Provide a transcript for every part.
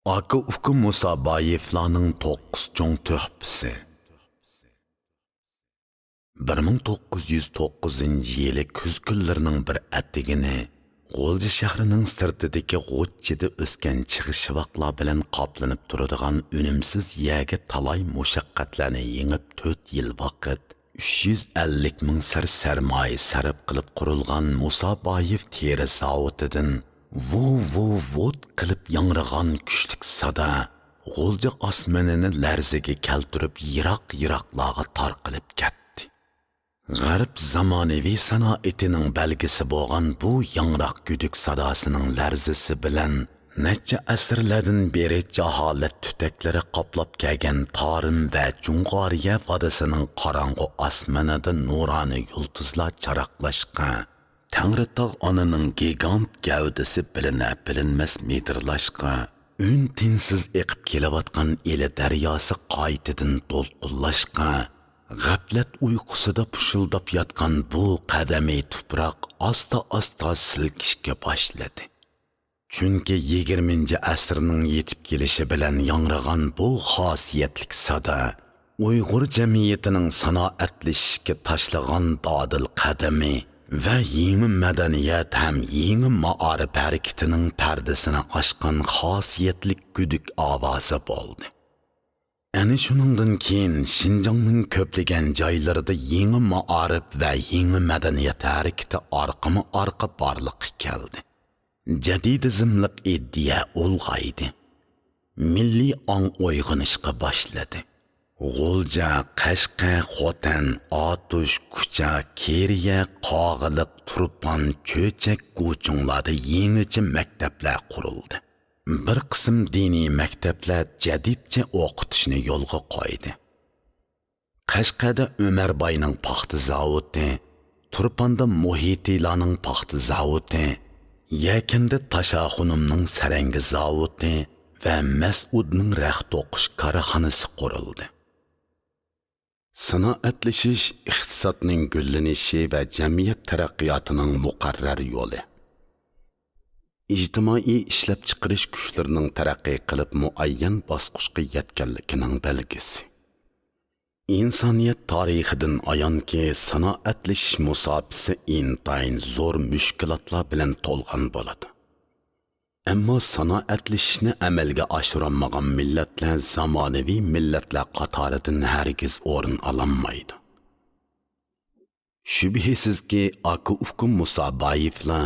Aka Ufku Musabayevlarning 9 cho'ng tuhfasi. 1909-yili kuz kunlarining bir atigini G'o'lji shahrining sirtidagi g'o'chchida o'sgan chig'ishvoqlar bilan qoplanib turadigan unumsiz yaga talay mushaqqatlarni yengib 4 yil vaqt 350 ming sarmoya sarf qilib qurilgan Musabayev teri zavodidan vut qilib yangragan kuchlik sada G'o'lji osmonini larzaga keltirib yiroq-yiroqlarga tarqalib ketdi. G'arb zamonaviy sanoatining belgisi bo'lgan bu yangroq güdük sadosining larzisi bilan necha asrlardan beri jaholat tutaklari qoplab kelgan Tarim va Jung'oriya vodisining qorong'u osmonida nuroniy yulduzlar charaqlashqa, Tangritog' onaning gigant gavdasi bilinmas metrlashqa, tinsiz eqib kelayotgan Eli daryosi qaytadan to'lqinlashqa, g'aflat uyqusida pushildab yotgan bu qadamiy tuproq asta silkishga boshladi. Chunki 20-asrning yetib kelishi bilan yangragan bu xosiyatlik sada Uyg'ur jamiyatining sanoatlashishga tashlagan dodil qadami va yangi madaniyat ham yangi ma'arif harakatining pardasini ochgan xosiyatlik güdük ovozi bo'ldi. Ana shuningdan keyin Xinjiangning ko'plagan joylarida yangi ma'arif va yangi madaniyat harakati orqa borliqqa keldi. Jadidizmlik iddia ulg'aydi. Milliy ong uyg'onishga boshladi. G'o'lja, Qashqa, Xotan, Otush, Kucha, Keriya, Qog'iliq, Turpan, Cho'chak, Guchunglarda yangicha maktablar qurildi. Bir qism diniy maktablar jadidcha o'qitishni yo'lga qo'ydi. Qashqada Umarboyning paxta zavodi, Turpanda Muhitilarning paxta zavodi, Yakinda Tashaxunumning sarangi zavodi va Mas'udning raq to'qish korxonasi qurildi. Sanoatlashish iqtisodning gullanishi va jamiyat taraqqiyotining muqarrar yo'li. İctimai ishlab chiqarish kuchlarining taraqqiy qilib muayyan bosqichga yetganligining belgisi. İnsaniyat tarixidan ayonki sanoatlashish musobaqasi intayin zo'r mushkulotlar bilan to'lgan bo'ladi. Ammo sanoatlashishni amalga oshirolmagan millatlar zamonaviy millatlar qatoridan hargiz o'rin ololmaydi. Shubhisizki Aka Ufku Musabayevlar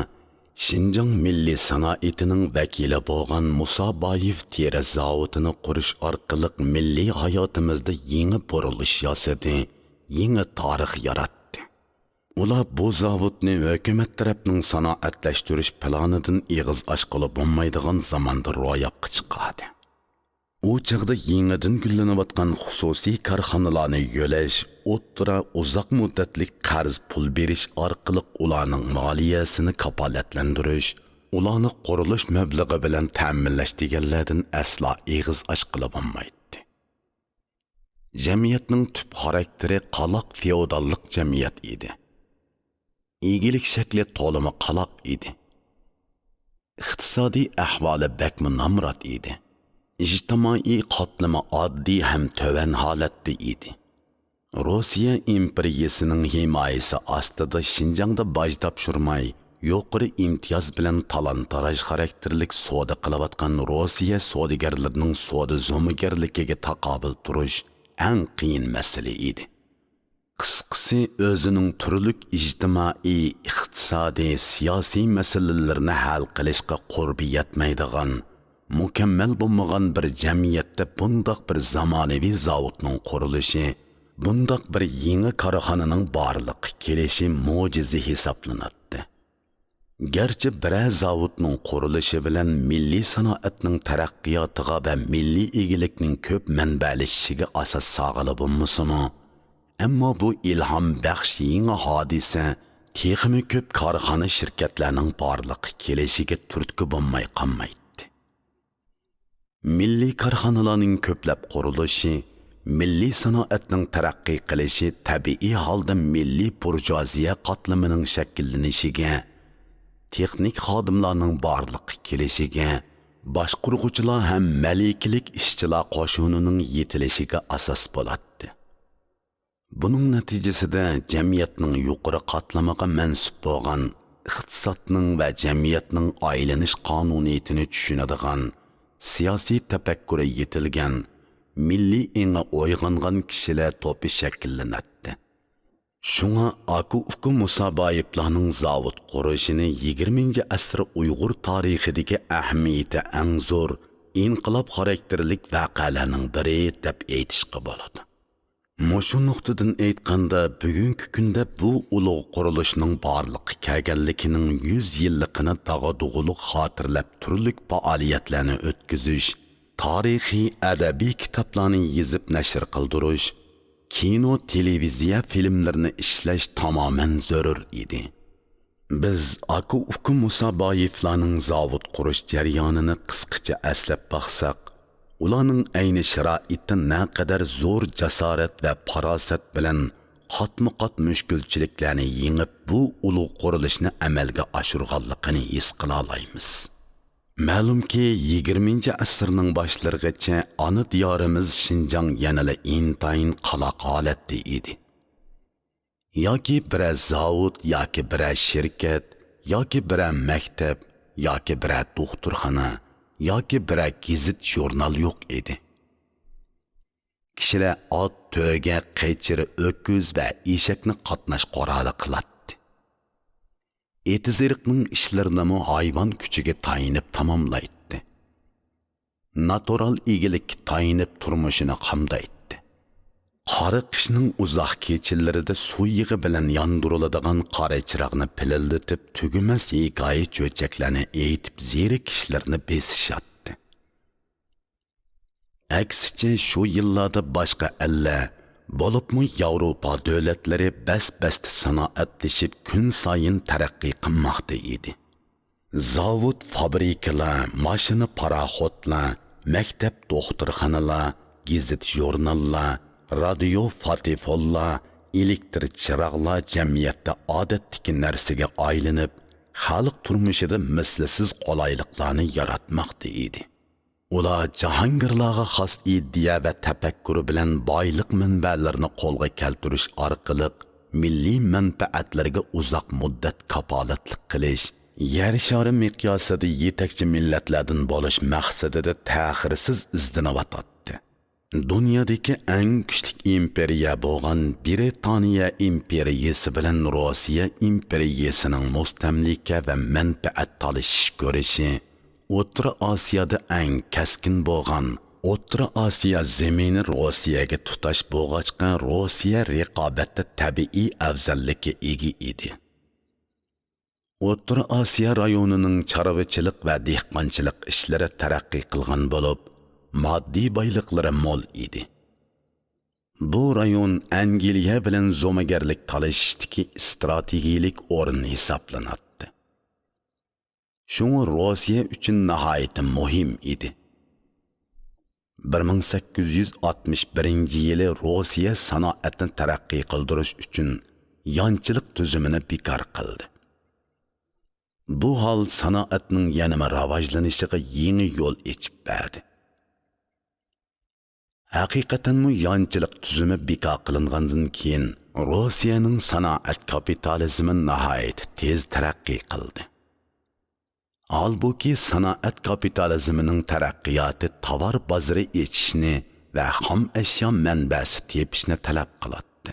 Xinjiang milliy sanoatining vakili bo'lgan Musabayev teri zavodini qurish orqali milliy hayotimizda yangi burilish yasadi, yangi tarix yaratdi. Ular bu zavodni hukumat tarafining sanoatlashtirish planidan ig'iz ochqili bo'lmaydigan zamonda ro'yobga chiqadi. U chaqda yangidan gullanayotgan xususiy korxonalarni yo'lash, o'ttira uzoq muddatlik qarz pul berish orqali ularning moliyasini kafolatlantirish, ularni qurilish mablag'i bilan ta'minlash deganlardan aslo ig'iz ochqili bo'lmaydi. Jamiyatning tub xarakteri qaloq feodallik jamiyat edi. Egilik shakli to'limi qaloq edi. Iqtisodiy ahvoli bakmi namrat edi. İjtimoiy qatlami oddiy ham töven holatda edi. Rossiya imperiyasining himoyasi ostida Xinjiangda boj topshirmay, yuqori imtiyoz bilan talon-taroj xarakterlik savdo qilayotgan Rossiya savdogarlarining savdo zo'migarligiga taqobil turish eng qiyin masala edi. Qisqasi o'zining turli ijtimoiy, iqtisodiy, siyosiy masalalarni hal qilishga qurbi yetmaydigan mukammal bo'lmagan bir jamiyatda bundoq bir zamonaviy zavodning qurilishi, bundoq bir yangi korxonaning borliqqa kelishi mo'jiza hisoblanadi. Garchi bir zavodning qurilishi bilan milliy sanoatning taraqqiyotiga va milliy egilikning ko'p manbalashishiga asos sog'ilib bo'lmasimi, ammo bu ilhom baxsh yangi hodisa texmi ko'p korxona shirkatlarining borliqqa kelishiga turtki bo'lmay qolmaydi. Milliy korxonalarning ko'plab qurilishi, milliy sanoatning taraqqiy qilishi tabiiy holda milliy burjuaziya qatlamining shakllanishiga, texnik xodimlarning borliqqa kelishiga, boshqurg'uchilar ham malikilik ishchilar qo'shunining yetilishiga asos bo'ladi. Buning natijasida jamiyatning yuqori qatlamiga mansub bo'lgan, iqtisodning va jamiyatning aylanish qonuniyatini tushunadigan, siyosiy tafakkuri yetilgan, milliy engi o'yg'ongan kishilar to'pi shakllanadi. Şuna Aku Musabayevlarning zavod qurishini 20-asr Uyg'ur tarixidagi ahamiyati eng zo'r, inqilob xarakterlik voqealarning biri deb aytishga bo'ladi. Mushu nuqtadan aytganda, bugungi kunda bu ulug' qurilishning borliqqa kelganligining 100 yilligini dag'adug'uluq xotirlab turlik faoliyatlarni o'tkazish, tarixiy adabiy kitoblarni yozib nashr qildirish, kino, televiziya filmlarini ishlash tamoman zarur edi. Biz Aku Musabayevlarning zavod qurish jarayonini qisqacha eslab baxsak, ularning ayni sharoitda naqadar zo'r jasorat va farosat bilan qatma-qat mushkulchiliklarni yengib bu ulug' qurilishni amalga oshirganligini his qila olamiz. Ma'lumki 20-asrning boshlargacha ona diyorimiz Xinjiang yanada intayin qaloq holatda edi. Yoki bir zavod, yoki bir shirkat, yoki bir maktab, yoki bir doktorxona, yoki bir gazet jurnal yo'q edi. Kishilar ot, to'ga, qaychiri, o'kuz va eshakni qatnash qorali qiladi. Etiziriqning ishlarini hayvon kuchiga tayinib tamomlaydi. Natural egilikka tayinib turmushini qamdaydi. Qora qishning uzoq kechallarida suv yig'i bilan yondiriladigan qora chiroqni pilillatib tugumas hikoya cho'chaklarni aytib zerik kishilarni besishadi. Aksicha shu yillarda boshqa ellar bo'libmi Yevropa davlatlari bas-bast sanoatlashib kun sayin taraqqiy qilmoqda edi. Zavod, fabrikalar, mashina, paraxotlar, maktab, doktorxonalar, gazet, jurnallar, radio, fotofonlar, elektr chiroqlar jamiyatda odatdagi narsaga aylanib, xalq turmushida mislsiz qulayliklarni yaratmoqda edi. Ular jahongirlarga xos idea va tafakkuri bilan boylik manbalarini qo'lga keltirish orqali milliy manfaatlarga uzoq muddat kapolatlik qilish, yer shari miqyosida yetakchi millatlardan bo'lish maqsadida ta'xirsiz izdinovotdi. Dunyodagi eng kuchli imperiya bo'lgan Britaniya imperiyasi bilan Rossiya imperiyasining mustamlika va manfaat talashish ko'rishi, O'rta Osiyoda eng kaskin bo'lgan, O'rta Osiyo zemini Rossiyaga tutash bo'lg'achqa Rossiya raqobatda tabiiy afzallikka ega edi. O'rta Osiyo rayonining chorvachilik va dehqonchilik ishlari taraqqiy qilgan bo'lib, moddiy boyliqlari mo'l edi. Bu rayon Angliya bilan zo'magarlik talashishdagi strategik o'rin hisoblanadi. Şunu Rossiya uchun nihoyat muhim edi. 1861-yili Rossiya sanoatni taraqqiy qildirish uchun yanchilik tuzumini bekor qildi. Bu hol sanoatning yanama rivojlanishiga yangi yo'l ochib berdi. Haqiqatan mu yanchilik tuzumi bekor qilingandan keyin Rossiyaning sanoat kapitalizmi nihoyat tez taraqqiy qildi. Halbuki sanoat kapitalizmining taraqqiyoti tovar bozori echishni va xom ashyo manbasi tepishni talab qiladi.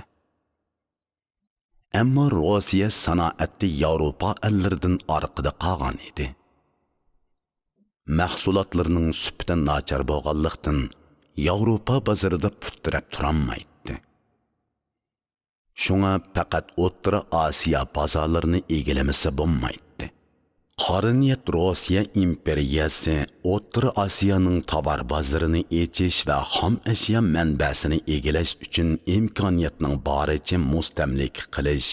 Ammo Rossiya sanoati Yevropa ellaridan orqada qolgan edi. Mahsulotlarining sifati nachar bo'lganlikdan Yevropa bozorida putirab turolmaydi. Shunga faqat O'rta Osiyo bozorlarini egallamasa bo'lmaydi. Qariniyat Rossiya imperiyasi O'rta Osiyoning tovar bozorini echish va xom ashyo manbasini egallash uchun imkoniyatning boricha mustamlik qilish,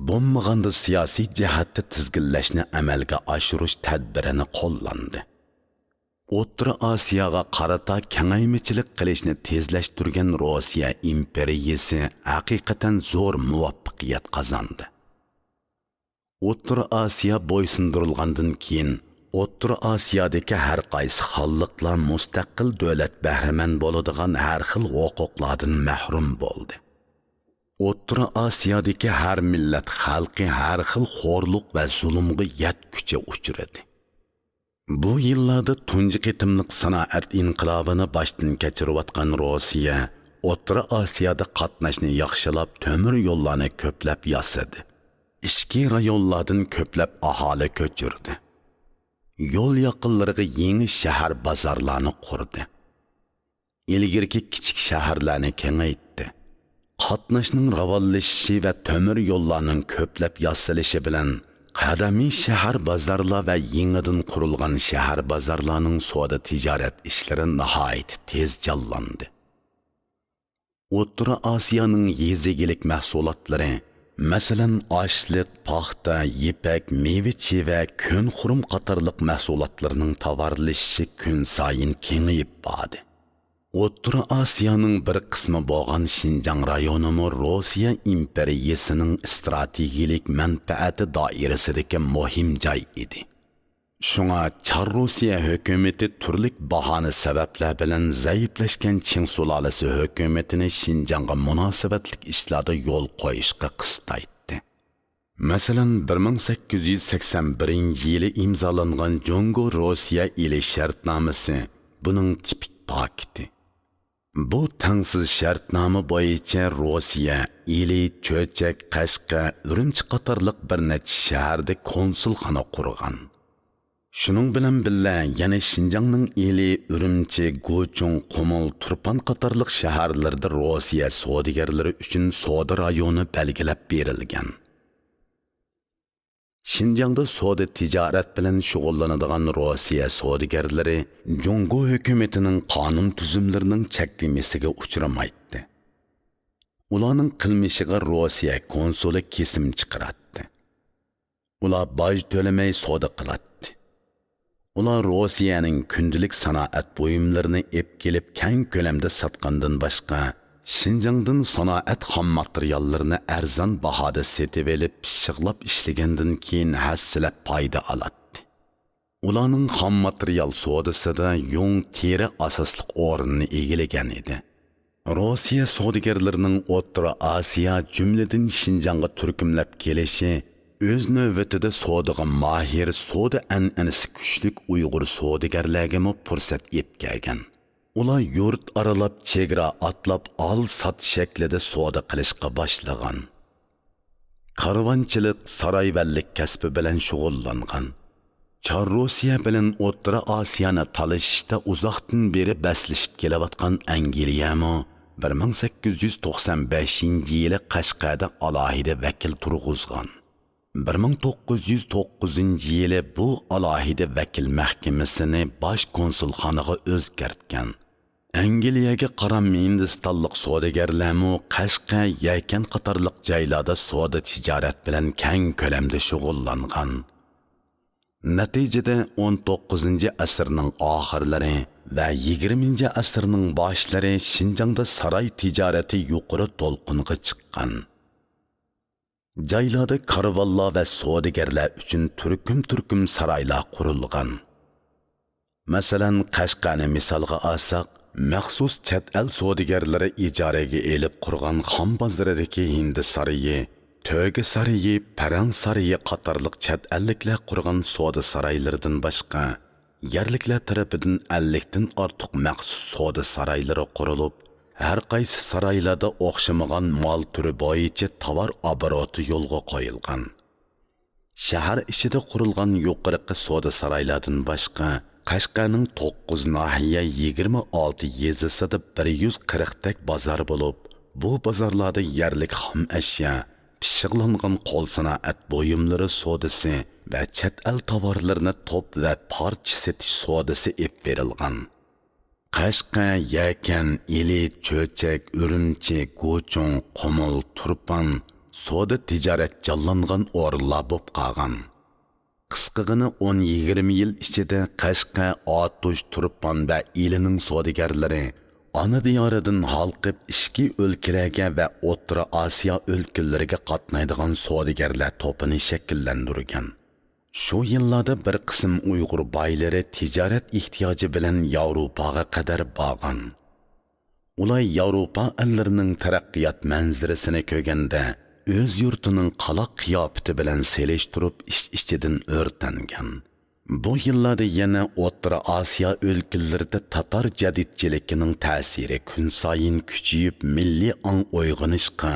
bo'lmaganda siyosiy jihatda tizginlashni amalga oshirish tadbirini qo'llandi. O'rta Osiyoga qarata kengaymichilik qilishni tezlashtirgan Rossiya imperiyasi haqiqatan zo'r muvaffaqiyat qozondi. O'rta Osiyo bo'ysundirilgandan keyin O'rta Osiyodagi har qaysi xalqlar mustaqil davlat bahramand bo'ladigan har xil huquqlardan mahrum bo'ldi. O'rta Osiyodagi har millat xalqi har xil xo'rliq va zulmga yetkucha uchradi. Bu yillarda tunji qitimliq sanoat inqilobini boshdan kechirayotgan Rossiya O'rta Osiyoda qatnashni yaxshilab temir yo'llarni ko'plab yasadi. Ichki rayonlardan ko'plab aholi ko'chirdi. Yo'l yaqinlariga yangi shahar bozorlarni qurdi. Ilgirki kichik shaharlarni kengaytdi. Qatnashning ravonlashishi va temir yo'llarning ko'plab yasalishi bilan qadamiy shahar bozorlar va yangidan qurilgan shahar bozorlarning savdo tijorat ishlari nihoyat tez jonlandi. O'rta Osiyoning yezigilik mahsulotlari, masalan, oshliq, paxta, ipak, meva-cheva, kun xurum qatorliq mahsulotlarning tovarlashishi kun sayin kengayib bordi. O'rta Osiyoning bir qismi bo'lgan Xinjiang rayonimi Rossiya imperiyasining strategik manfaati doirasidagi muhim joy edi. Shunga Char Rossiya hukumati turli bahona sabablar bilan zaiflashgan Qing sulolasi hukumatini Xinjiangga munosabatlik ishlarda yo'l qo'yishga qistaydi. Masalan, 1881-yili imzolangan Jongo-Rossiya ili shartnomasi buning tipik paketi. Bu tangsiz shartnoma bo'yicha Rossiya ili Cho'chak, Qashqa, Urumchi qatorliq bir necha shaharda konsulxona qurgan. Shuning bilan birga yana Xinjiangning ili Urumchi, Gochung, Qumul, Turpan qatorliq shaharlarda Rossiya savdogarlari uchun savdo rayoni belgilab berilgan. Xinjiangda savdo tijorat bilan shug'ullanadigan Rossiya savdogarlari Jongo hukumatining qonun tuzumlarining cheklamasiga uchramaydi. Ularning qilmishiga Rossiya konsuli kesim chiqaradi. Ular boj to'lamay savdo qiladi. Ular Rossiyaning kundalik sanoat buyumlarini ep kelib keng ko'lamda sotgandan boshqa Xinjiangdan sanoat xom materiallarini arzon bahoda setib olib pishiqlab ishlagandan keyin hassilab foyda oladi. Ularning xom material savdosida yung teri asosli o'rinni egallagan edi. Rossiya savdogarlarining O'rta Osiyo jumladan Xinjiangga turkumlab kelishi o'z navbatida savdoga mahir, savdo an'anasi kuchli Uyg'ur savdogarlarga fursat yetgan. Ular yurt aralab chegara atlab al-sat shaklida savdo qilishga boshlagan. Karvonchilik, saroyvallik kasbi bilan shug'ullangan. Char Rossiya bilan O'rta Osiyoni talashishda uzoqdan beri baslashib kelayotgan Angliyami 1895-yili Qashqada alohida vakil turg'izgan. 1909-yili bu alohida vakil mahkamasini bosh konsulxonaga o'zgartgan. Angliyaga qaram Hindistonlik savdogarlarmi Qashqa, Yakan qatorliq joylarda savdo tijorat bilan keng ko'lamda shug'ullangan. Natijada 19-asrning oxirlari va 20-asrning boshlari Xinjiangda saroy tijorati yuqori to'lqinga chiqqan. Joylarda karvonlar va savdogarlar uchun turkum saroylar qurilgan. Masalan, Qashqani misolga olsak, maxsus chet el savdogarlari ijaraga elib qurgan xom bozoridagi Hindi saroyi, To'ga saroyi, Parang saroyi qatorliq chet elliklar qurgan savdo saroylaridan boshqa yerliklar tarafidan 50 dan ortiq maxsus savdo saroylari qurilib, har qaysi saroylarda o'xshamagan mol turi bo'yicha tovar oboroti yo'lga qo'yilgan. Shahar ichida qurilgan yuqorqi savdo saroylardan boshqa Qashqaning 9 nahiya 26 yezisida 140 tak bozor bo'lib, bu bozorlarda yerlik xom ashyo, pishiqlangan qo'l sanoat buyumlari savdosi va chet el tovarlarini top va parcha setish savdosi ep berilgan. Qashqa, Yakan, Ili, Cho'chak, Urumchi, Gochung, Qumul, Turpan savdo tijorat jonlangan o'rinlar bo'lib qolgan. Qisqagina 10-20 yil ichida Qashqa, Otush, Turpan va Ilining savdogarlari ana diyoridan halqib ishki o'lkalarga va O'rta Osiyo o'lkalariga qatnaydigan savdogarlar to'pini shakllantirgan. Şu yıllarda bir qism Uyg'ur boylari tijorat ehtiyoji bilan Yevropaga qadar borgan. Ular Yevropa ellarining taraqqiyot manzarasini ko'rganda o'z yurtining qaloq qiyofati bilan selishtirib ichidan o'rtangan. Bu yillarda yana O'rta Osiyo o'lkalarida tatar jadidchiligining ta'siri kun sayin kuchayib milliy ong uyg'onishga,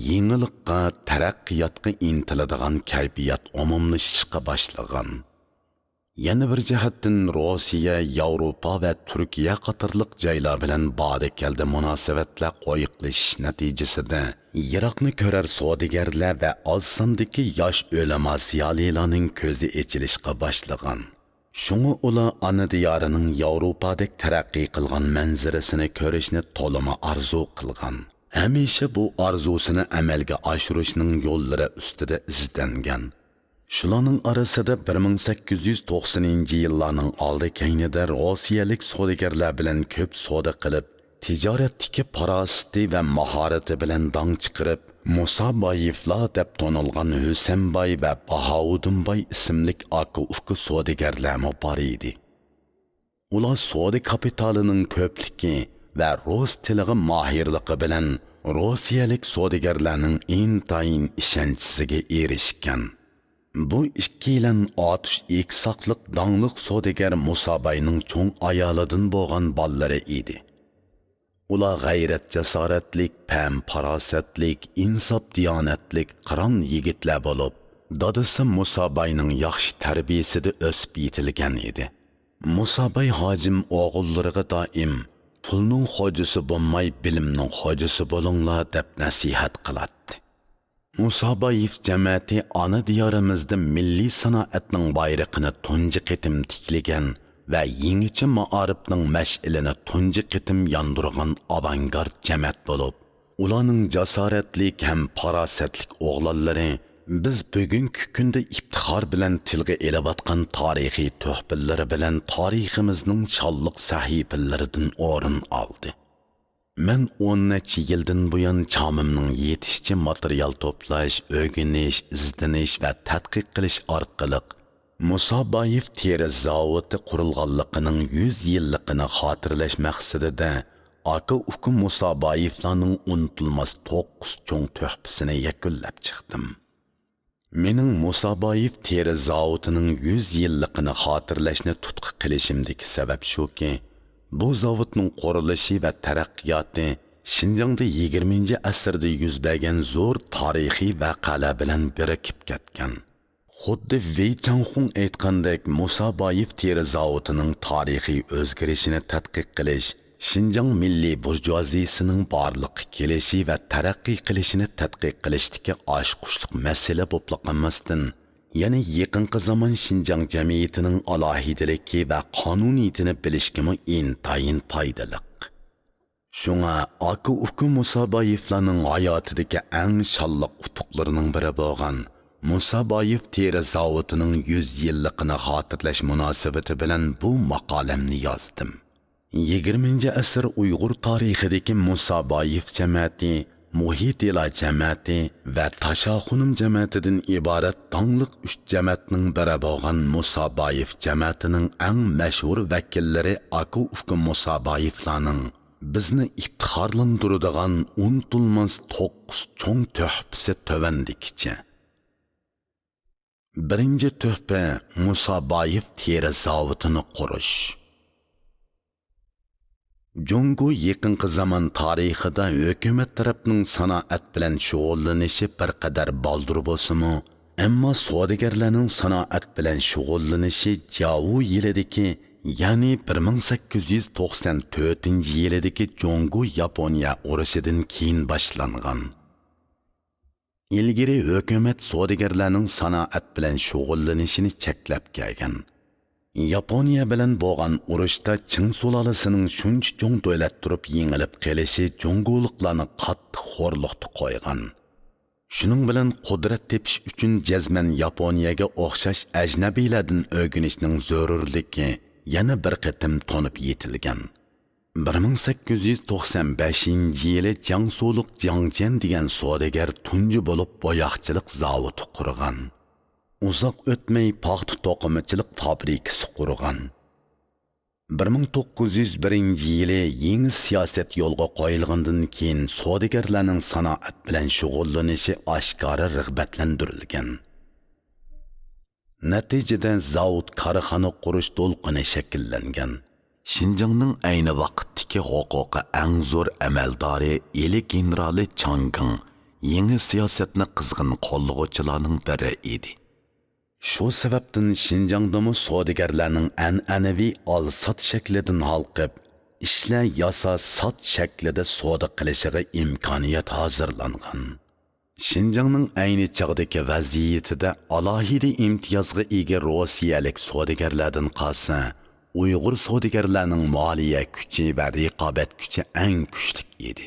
yengillikqa, taraqqiyotga intiladigan kayfiyat umumlashishga boshlagan. Yana bir jihatdan Rossiya, Yevropa va Turkiya qatorliq joylar bilan ba'di keldi munosabatlar qo'yiqlashish natijasida Iroqni ko'rar savdogarlar va oz sondagi yosh o'lama ziyolilarning ko'zi ochilishga boshlagan. Shunga ular ana diyorining Yevropadek taraqqiy qilgan manzarasini ko'rishni to'lima arzu qilgan. Hamisha bu arzusini amalga oshirishning yo'llari ustida izlangan. Shularning orasida 1890-yillarning oldi kaynida Rossiyalik savdogarlar bilan ko'p savdo qilib, tijoratdagi farosati va mahorati bilan dong chiqarib, Musaboyevlar deb tanilgan Husanboy va Bahovuddinboy ismli aka-uka savdogarlar bor edi. Ular savdo kapitalining ko'pligi va rus tiliga mohirligi bilan Rossiyalik savdogarlarning intayin ishonchisiga erishgan. Bu ikki yildan otish eksaqliq dangliq savdogar Musaboyning cho'ng ayolidan bo'lgan bolalari edi. Ular g'ayrat jasoratlik, pam farosatlik, insof diyonatlik qiron yigitlar bo'lib, dadasi Musaboyning yaxshi tarbiyasida o'sib yetilgan edi. Musaboy hojim o'g'illariga doim pulning xo'jasi bo'lmay, bilimning xo'jasi bo'linglar deb nasihat qiladi. Musaboyev jamiyati ana diyorimizda milliy sanoatning bayrog'ini tunji qitim tiklagan va yangicha ma'arifning mash'ilini tunji qitim yondirgan avangard jamiyat bo'lib, ularning jasoratlik ham farosatlik o'g'lonlari biz bugungi kunda iftixor bilan tilga elayotgan tarixiy tuhfalari bilan tariximizning shonliq sahifalaridan o'rin oldi. Men 10 necha yildan buyon chamimning yetishchi material to'plash, o'rganish, izdanish va tadqiq qilish orqali Musaboyev teri zavodi qurilganligining 100 yilligini xotirlash maqsadida aka-uka Musaboyevlarning unutilmas 9 cho'ng tuhfasini yakunlab chiqdim. Mening Musaboyev teri zavodining 100 yilligini xotirlashni tutqi qilishimdagi sabab shuki, bu zavodning qurilishi va taraqqiyoti Şinjangda 20-asrda yuz bergan zo'r tarixiy voqealar bilan birikib ketgan. Xuddi Wei Changxun aytgandek, Musaboyev teri zavodining tarixiy o'zgarishini tadqiq qilish, Şinjang milliy burjuaziyasining borliqqa kelishi va taraqqiy qilishini tadqiq qilishdagi oshqushliq masala bo'lib qolmasdan, ya'ni yaqinqi zamon Şinjang jamiyatining alohidaligi va qonuniyatini bilishga intayin foydali. Shunga aka-uka Musaboyevlarning hayotidagi eng shonliq utuqlarining biri bo'lgan Musaboyev teri zavodining 100 yilligini xotirlash munosabati bilan bu maqolamni yozdim. 20-asr Uyg'ur tarixidagi Musaboyev jamiyati, Muhitila jamiyati va Tashaxunum jamiyatidan iborat dongliq 3 jamiyatning biri bo'lgan Musaboyev jamiyatining eng mashhur vakillari aka-uka Musaboyevlarning bizni iftixorlantiradigan unutilmas 9 cho'ng tuhfasi tovandikicha. Birinchi tuhfa Musaboyev teri zavodini qurish. Jungo yaqinqi zamon tarixida hukumat tarafining sanoat bilan shug'ullanishi bir qadar baldur bo'lsa-mu, ammo savdogarlarning sanoat bilan shug'ullanishi Javu yilidagi, ya'ni 1894-yilidagi Jungo Yaponiya urushidan keyin boshlangan. Ilgari hukumat savdogarlarning sanoat bilan shug'ullanishini cheklab kelgan. Yaponiya bilan bo'lgan urushda Qing sulolasining shuncha cho'ng davlat turib yengilib qelishi Jungoliklarni qattiq xo'rliqda qo'ygan. Shuning bilan qudrat tepish uchun jazman Yaponiyaga o'xshash ajnabiylardan o'rganishning zarurligi yana bir qatim tonib yetilgan. 1895-yili Jiangsulik Jiangjian degan savdogar tunji bo'lib bo'yoqchilik zavodi qurgan. uzoq o'tmay paxta to'qimachilik fabrikasi qurgan. 1901-yili yangi siyosat yo'lga qo'yilgandan keyin savdogarlarning sanoat bilan shug'ullanishi oshkora rag'batlantirilgan. Natijada zavod korxona qurish to'lqini shakllangan. Şinjanның ayni vaqtdagi huquqi eng zo'r amaldori eli generali Changqing yangi siyosatni qizg'in qo'llovchilarning biri edi. Shu sababdan Şinjangdami savdogarlarning an'anaviy al-sot shaklidan halqib, ishlar yasa sot shaklida savdo qilishiga imkoniyat hozirlangan. Şinjangның ayni chog'dagi vaziyatida alohida imtiyozga ega rossiyalik savdogarlardan qolsa, Uyghur savdogarlarning moliya kuchi va raqobat kuchi eng kuchli edi.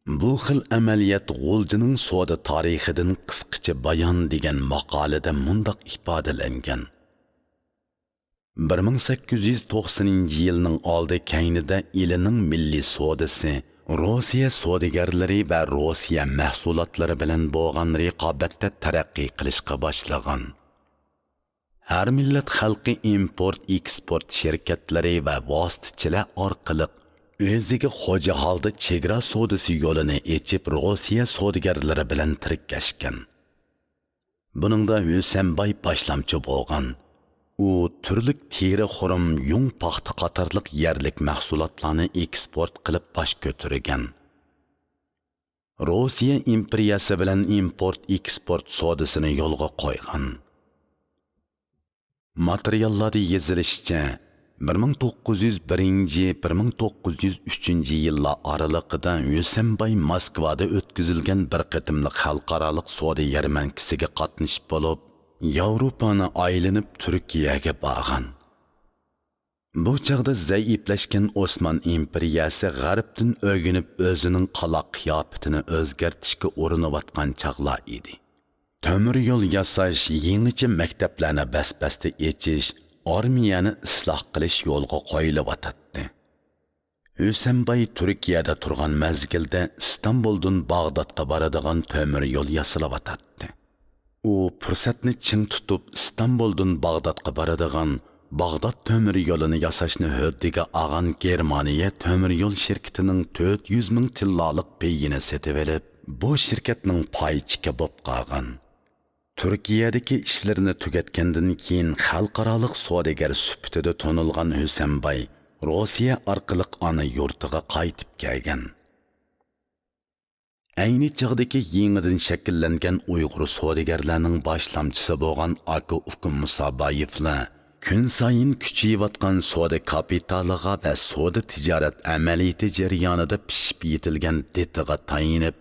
Bu xil amaliyot G'uljining savdo tarixidan qisqacha bayon degan maqolada mundoq ifodalangan. 1890-yilning oldi kaynida elining milliy savdosi Rossiya savdogarlari va Rossiya mahsulotlari bilan bo'lgan raqobatda taraqqiy qilishga boshlagan. Har millat xalqi import-eksport shirkatlari va vositachilar orqali o'ziga xo'ja holda chegara savdosi yo'lini echib Rossiya savdogarlari bilan tirkashgan. Buningda Hüsenbay boshlamchi bo'lgan. U turli teri xurum, yung paxta qatorliq yerlik mahsulotlarni eksport qilib bosh ko'targan. Rossiya imperiyasi bilan import-eksport savdosini yo'lga qo'ygan. Materiallarda yezilishicha 1901-1903 yillar oralig'ida Hüsenbay Moskvada o'tkazilgan bir qitimliq xalqaro savdo yarmankasiga qatnashib bo'lib, Yevropani aylanib Turkiyaga borgan. Bu chaqda zaiflashgan Osman imperiyasi g'arbdan o'rganib o'zining qaloq qiyofatini o'zgartirishga urinayotgan chaqlar edi. Temir yo'l yasash, yangicha maktablarni bas-basta echish, armiyani isloh qilish yo'lga qo'yilyotdi. Hüsenbay Turkiyada turgan mezgilda Istanbuldan Bag'dodga boradigan temir yo'l yasalayotdi. U fursatni ching tutib Istanbuldan Bag'dodga boradigan Bag'dod temir yo'lini yasashni huddiga olgan Germaniya temir yo'l shirkatining 400 ming tillalik peyini setib olib, bu shirkatning paychika bo'lib qolgan. Turkiyadagi ishlarini tugatgandan keyin xalqaro savdogar sifatida tanilgan Hüsenbay Rossiya orqali ana yurtiga qaytib kelgan. Ayni chog'dagi yangidan shakllangan Uyg'ur savdogarlarning boshlamchisi bo'lgan Aka Ukum Musabayevlar kun sayin kuchayayotgan savdo kapitaliga va savdo tijorat amaliyoti jarayonida pishib yetilgan detiga tayinib,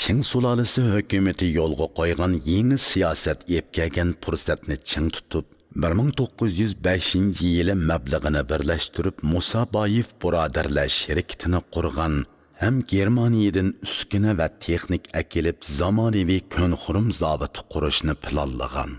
Çin sulolasi hukumati yo'lga qo'ygan yangi siyosat epkagan fursatni ching tutib, 1905-yili mablag'ini birlashtirib Musabayev birodarlar shirkatini qurgan, ham Germaniyadan uskuna va texnik akilib zamonaviy ko'nxurum zavodi qurishni planlagan.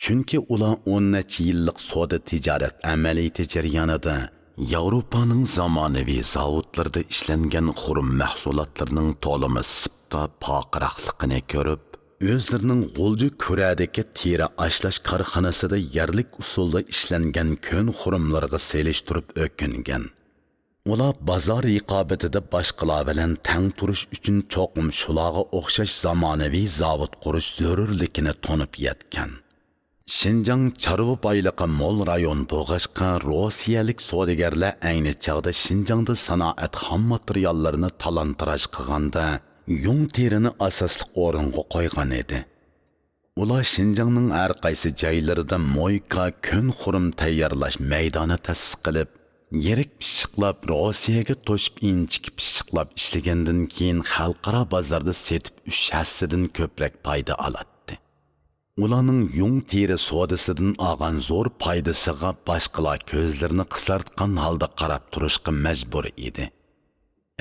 Chunki ular 10 necha yillik savdo tijorat amaliyoti jarayonida Yevropaning zamonaviy zavodlarida ishlangan xurum mahsulotlarining to'limi sipta poqiraqligini ko'rib, o'zlarining G'ulji Kuradagi teri ashlash korxonasida yerlik usulda ishlangan ko'n xurumlarga selishtirib o'kingan. Ular bozor raqobatida boshqalar bilan teng turish uchun cho'qim shularga o'xshash zamonaviy zavod qurish zarurligini tonib yetgan. Şinjang chorva boyligi mo'l rayon bo'lg'achqa rossiyalik savdogarlar ayni chog'da Şinjangda sanoat xom materiallarini talon-taroj qilganda yung terini asosli o'ringa qo'ygan edi. Ular Şinjangning har qaysi joylarida mo'yka ko'n xurum tayyorlash maydoni ta'sis qilib, yirik pishiqlab Rossiyaga to'shib inchik pishiqlab ishlagandan keyin xalqaro bozorda setib 3 hassidan ko'proq foyda oladi. Ularning yung teri savdosidan olgan zo'r foydasiga boshqalar ko'zlarini qisartgan holda qarab turishga majbur edi.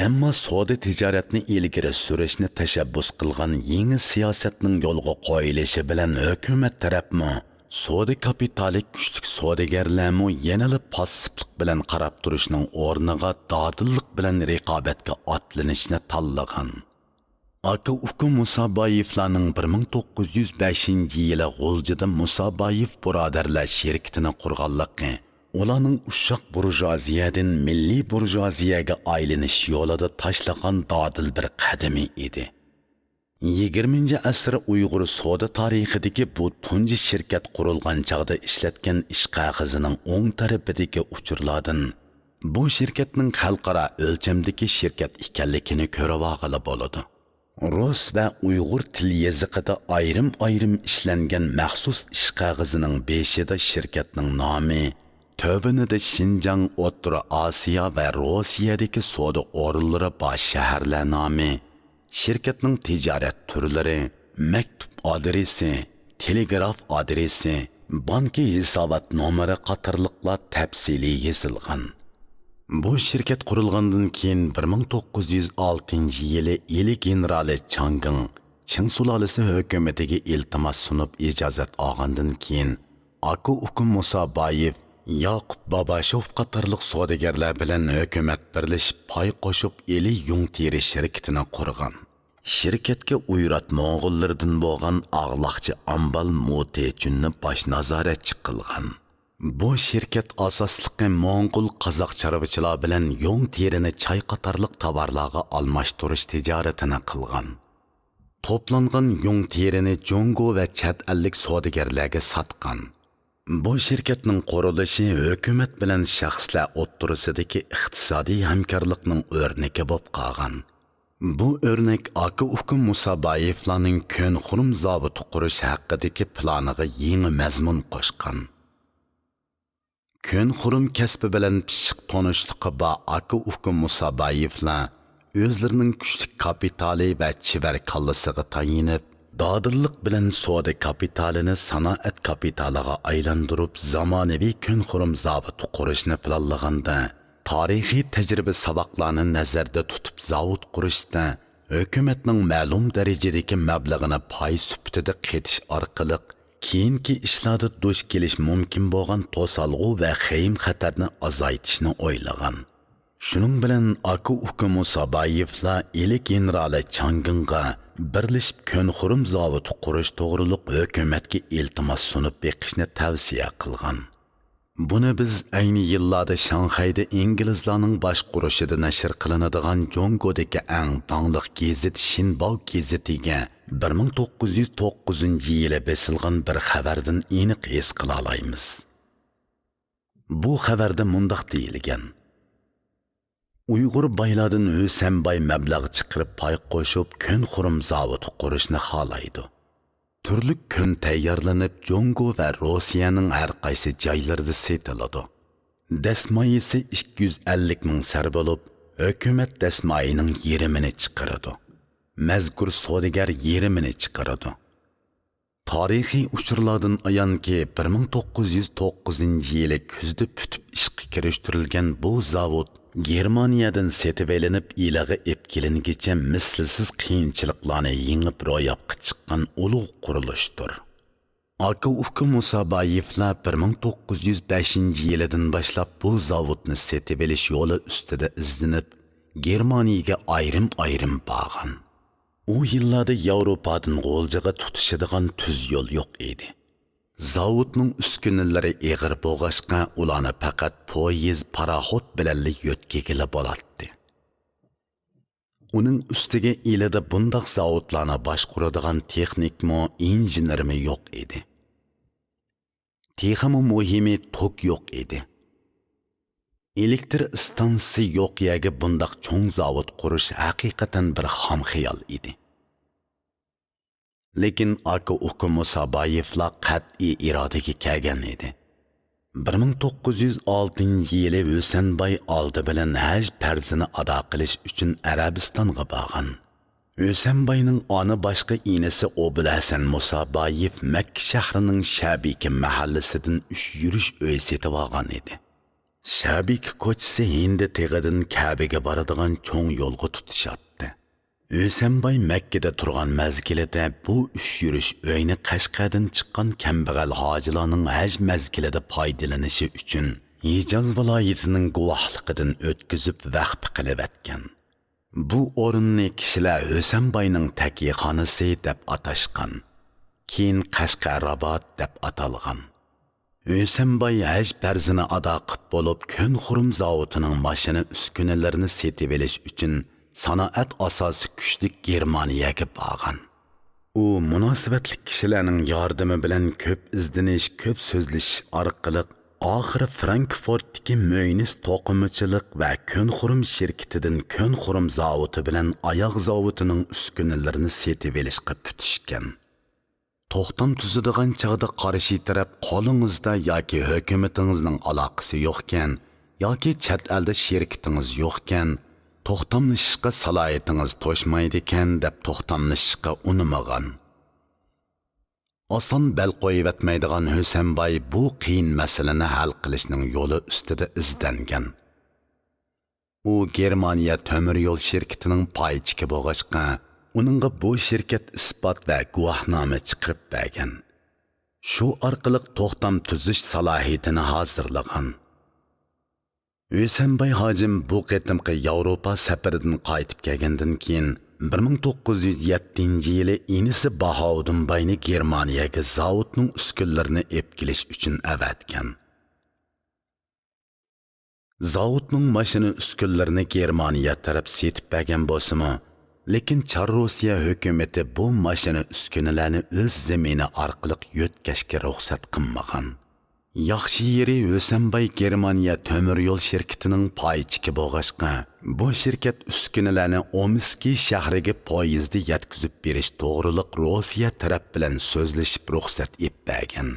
Ammo savdo tijoratni ilgari surishni tashabbus qilgan yangi siyosatning yo'lga qo'yilishi bilan hukumat tarafmi, savdo kapitali kuchli savdogarlarmi yanada passivlik bilan qarab turishning o'rniga dodillik bilan raqobatga otlanishni tanlagan. Aka Uka Musabayevlarning 1905-yili G'o'ljida Musabayev birodarlar şirketini qurganligi, ularning uşaq burjuaziyadan milliy burjuaziyaga aylanish yo'lida tashlagan dodil bir qadami edi. 20-asr Uyg'ur savdo tarixidagi bu tunji shirkat qurilgan chog'da ishlatgan ish qog'ozining o'ng tarafidagi uchurlardan bu shirkatning xalqaro o'lchamdagi shirkat ekanligini ko'rib olg'ili bo'ladi. Rus va Uyg'ur til yoziqida ayrim ishlangan maxsus ish qog'ozining beshida shirkatning nomi, tövünide Şinjan, O'rta Osiyo va Rossiyadagi savdo o'rinlari bor shaharlar nomi, şirketning tijorat turlari, maktub adresi, telegraf adresi, banki hisobot nomeri qatorliqlar tafsiliy yozilgan. Bu shirkat qurilgandan keyin 1906-yili Eli generali Chang'in Qing sulolasi hukumatiga iltimos sunib ijozat olgandan keyin Aka Uka Musabayev, Yaqub Babashov qatorliq savdogarlar bilan hukumat birlashib pay qo'shib Eli yung teri shirkatini qurgan. Shirkatga Uyrat Mo'g'ullardan bo'lgan Ag'loqchi Ambal Mo'techunni bosh nazoratchi qilgan. Bu shirkat asosliqi Mo'g'ul qozoq chorvachilar bilan yung terini choy qatorliq tovarlarga almashtirish tijoratini qilgan. To'plangan yung terini Jongo va chet ellik savdogarlarga sotgan. Bu shirkatning qurilishi hukumat bilan shaxslar o'ttirisidagi iqtisodiy hamkorlikning o'rnagi bo'lib qolgan. Bu o'rnak Aka Uka Musabayevlarning Ko'nxurum zavodi qurish haqidagi planiga yangi mazmun qo'shgan. Ko'nxurum kasbi bilan pishiq tanishligi bor Aka Uka Musabayevlar o'zlarining kuchli kapitali va chivar kallasiga tayinib, dadillik bilan savdo kapitalini sanoat kapitaliga aylantirib zamonaviy Ko'nxurum zavodi qurishni planlaganda, tarixiy tajriba saboqlarini nazarda tutib zavod qurishda hukumatning ma'lum darajadagi mablag'ini pay sifatida qetish orqali keyingi ishlarda duch kelish mumkin bo'lgan to'salg'u va xayim xatarni azaytishni o'ylagan. Shuning bilan Aka Uka Musabayevlar Eli generali Chang'inga birlashib Ko'nxurum zavodi qurish to'g'riliq hukumatga iltimos sunib beqishni tavsiya qilgan. Buni biz ayni yillarda Shanxayda inglizlarning boshqurishida nashr qilinadigan Jongodagi eng tanliq gazet Shinbao gazetiga 1909-yili besilgan bir xabardan aniq his qila olamiz. Bu xabarda mundaq deyilgan: Uyg'ur boylardan Hüsenbay mablag' chiqarib pay qo'shib Ko'nxurum zavodi qurishni xohlaydi. Turli kun tayyorlanib Jongo va Rossiyaning har qaysi joylarida sotiladi. Dasmoyisi 250 ming sar bo'lib, hukumat dasmoyining yerimini chiqaradi. Mazkur savdogar yerimini chiqaradi. Tarixiy uchurlardan ayonki 1909-yili kuzda putib ishga kirishtirilgan bu zavod Germaniyadan setib elinib ilaga ep kelingicha mislsiz qiyinchiliklarni yengib ro'yobga chiqqan ulug' qurilishdir. Aka Uka Musabayevlar 1905-yilidan boshlab bu zavodni setib elish yo'li ustida izlanib, Germaniyaga ayrim borgan. U yillarda Yevropadan G'o'ljaga tutishadigan tuz yo'l yo'q edi. Zavodning uskunalari eg'ir bo'lg'ashqa ularni faqat poyezd, paraxod bilan yo'tkagili bo'ladi. Uning ustiga ilida bundoq zavodlarni boshqaradigan texnikmi, injenermi yo'q edi. Texmi muhimi tok yo'q edi. Elektr stansiyasi yo'q yerga bundoq cho'ng zavod qurish haqiqatan bir xom xayol edi. Lekin Aka Uka Musabayevlar qat'iy irodaga kelgan edi. 1906-yili Hüsenbay oldi bilan haj farzini ado qilish uchun Arabistonga borgan. Hüsenbayning ona boshqa inisi Obulhasan Musabayev Makka shahrining Shabiki mahallasidan 3 yurish uy setib olgan edi. Shabiki ko'chasi Hind teg'idan Ka'baga boradigan cho'ng yo'lga tutishadi. Hüsenbay Makkada turgan mezgilida bu 3 yurish uyni Qashqardan chiqqan kambag'al hojilarning haj mezgilida foydalanishi uchun Hijaz viloyatining guvohligidan o'tkazib vaqf qilib atgan. Bu o'rinni kishilar O'sanbayning takixonasi deb atashgan. Keyin Qashqarobod deb atalgan. O'sanbay haj farzini ado qilib bo'lib, Ko'nxurum zavodining mashina uskunalarini setib olish uchun sanoat asosi kuchli Germaniyaga borgan. U munosabatli kishilarning yordami bilan ko'p izdinish, ko'p so'zlashish orqali oxiri Frankfurtdagi Mo'ynis to'qimachilik va Ko'nxurum shirkatidan Ko'nxurum zavodi bilan oyoq zavodining uskunalarini setib olishga putishgan. To'xtam tuzadigan chog'da qarshi taraf qo'lingizda yoki hukumatingizning aloqasi yo'qkan yoki chet elda shirkatingiz yo'qkan, to'xtamlashishga salohiyatingiz to'shmaydi ekan deb to'xtamlashishga unamagan. Oson bel qo'yib etmaydigan O'sanbay bu qiyin masalani hal qilishning yo'li ustida izdangan. U Germaniya temir yo'l shirkatining paychiki bo'lg'achqa, uningga bu shirkat isbot va guvohnoma chiqarib bergan. Shu orqali to'xtam tuzish salohiyatini hozirlagan. O'sanbay hojim bu qitimqi Yevropa safaridan qaytib kelgandan keyin 1907-yili inisi Bahoudinbayni Germaniyaga zavodning uskunlarini olib kelish uchun avatgan. Zavodning mashina uskunlarini Germaniya taraf setib bergan bo'lsa-mu, lekin Char Rossiya hukumati bu mashina uskunalarni o'z zamini orqali yo'tkashga ruxsat qilmagan. Yaxshi yeri O'sanbay Germaniya temir yo'l shirkatining paychiki bo'lg'achqa, bu shirkat uskunalarni Omski shahriga poyezdda yetkazib berish to'g'riliq Rossiya taraf bilan so'zlashib ruxsat etgan.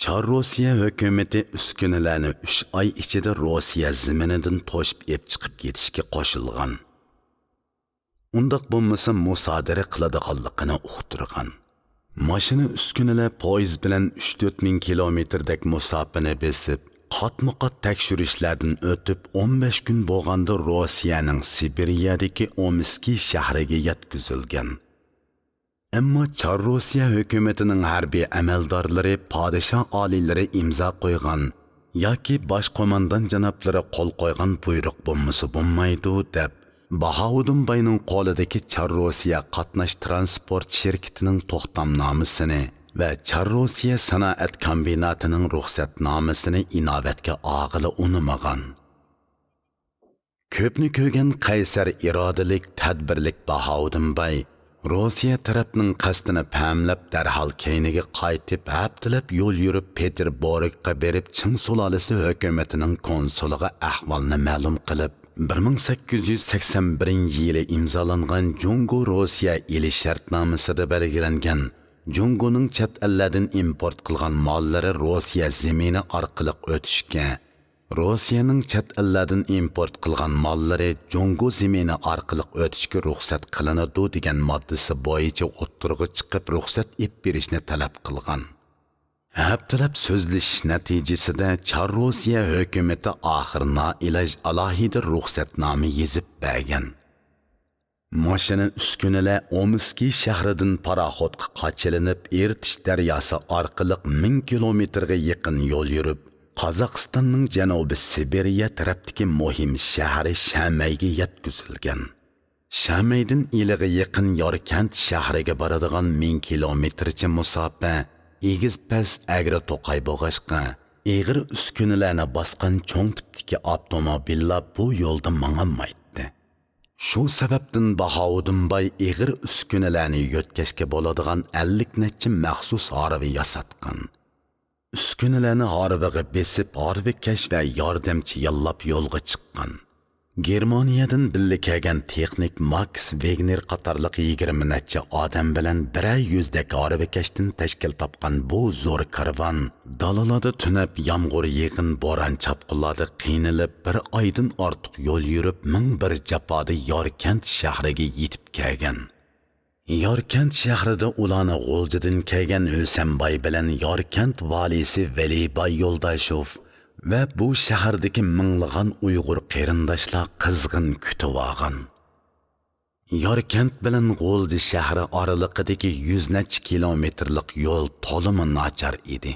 Char Rossiya hukumati uskunalarni 3 oy ichida Rossiya zaminidan to'shib ep chiqib ketishga qo'shilgan. Undaq bo'lmasa musodara qiladiganligini uqtirgan. Mashina uskunalar poyezd bilan 3-4 ming kilometrdek musofani besib, qatma-qat tekshirishlardan o'tib 15 kun bo'lganda Rossiyaning Sibiriyadagi Omski shahriga yetkazilgan. Ammo Char Rossiya hukumatining harbiy amaldorlari, podshoh oliylari imzo qo'ygan yoki bosh qo'mondan janoblari qo'l qo'ygan buyruq bo'lmasa bo'lmaydi deb Bahoudinbayning qo'lidagi Char Rossiya qatnash transport shirkatining to'xtamnomasini va Char Rossiya sanoat kombinatining ruxsatnomasini inobatga olg'ili unamagan. Ko'pni ko'rgan qaysar irodalik, tadbirlik Bahoudinbay Rossiya tarafining qasdini pamlab darhol keyniga qaytib, haftalab yo'l yurib Peterburgga berib Ching sulolasi hukumatining konsuliga ahvolni ma'lum qilib, 1881-yili imzolangan Jungo-Rossiya ili shartnomasida belgilangan Jungoning chet ellardan import qilgan mollari Rossiya zamini orqali o'tishga, Rossiyaning chet ellardan import qilgan mollari Jungo zamini orqali o'tishga ruxsat qilinadi degan moddasi bo'yicha o'ttirg'i chiqib ruxsat ep berishni talab qilgan. Haftalab so'zlashish natijasida Char Rossiya hukumati oxir noiloj alohida ruxsatnoma yezib bergan. Mashina uskunalar Omski shahridan paraxodga qochilinib, Irtish daryosi orqali 1000 kilometrga yaqin yo'l yurib, Qozog'istonning janubiy Sibiriya tarafdagi muhim shahri Shamayga yetkazilgan. Shamaydan iliga yaqin Yorkent shahriga boradigan 1000 kilometrcha masofa egiz past agri to'qay bo'lg'achqa, egri uskunalarni bosgan cho'ng tipdagi avtomobillar bu yo'lda mangolmaydi. Shu sababdan Bahoudinbay egri uskunalarni yo'tkashga bo'ladigan 50 necha maxsus harbi yasatgan. Uskunalarni harbiga besib, harbikash va yordamchi yollab yo'lga chiqqan. Germaniyadan birga kelgan texnik Max Wegner qatorliq 20 necha odam bilan 100 harbikashdan tashkil topgan bu zo'r karvon dalalada tunab, yomg'ir yig'in bo'ron chapqinlarda qiynalib, 1 oydan ortiq yo'l yurib, 1001 jafoda Yorkent shahriga yetib kelgan. Yorkent shahrida ularni G'o'ljidan kelgan O'sanbay bilan Yorkent valisi Veliboy Yo'ldashov va bu shahardagi minglagan Uyg'ur qarindoshlar qizg'in kutib olgan. Yorkent bilan G'o'lji shahri oralig'idagi 100 necha kilometrlik yo'l to'limi nachar edi.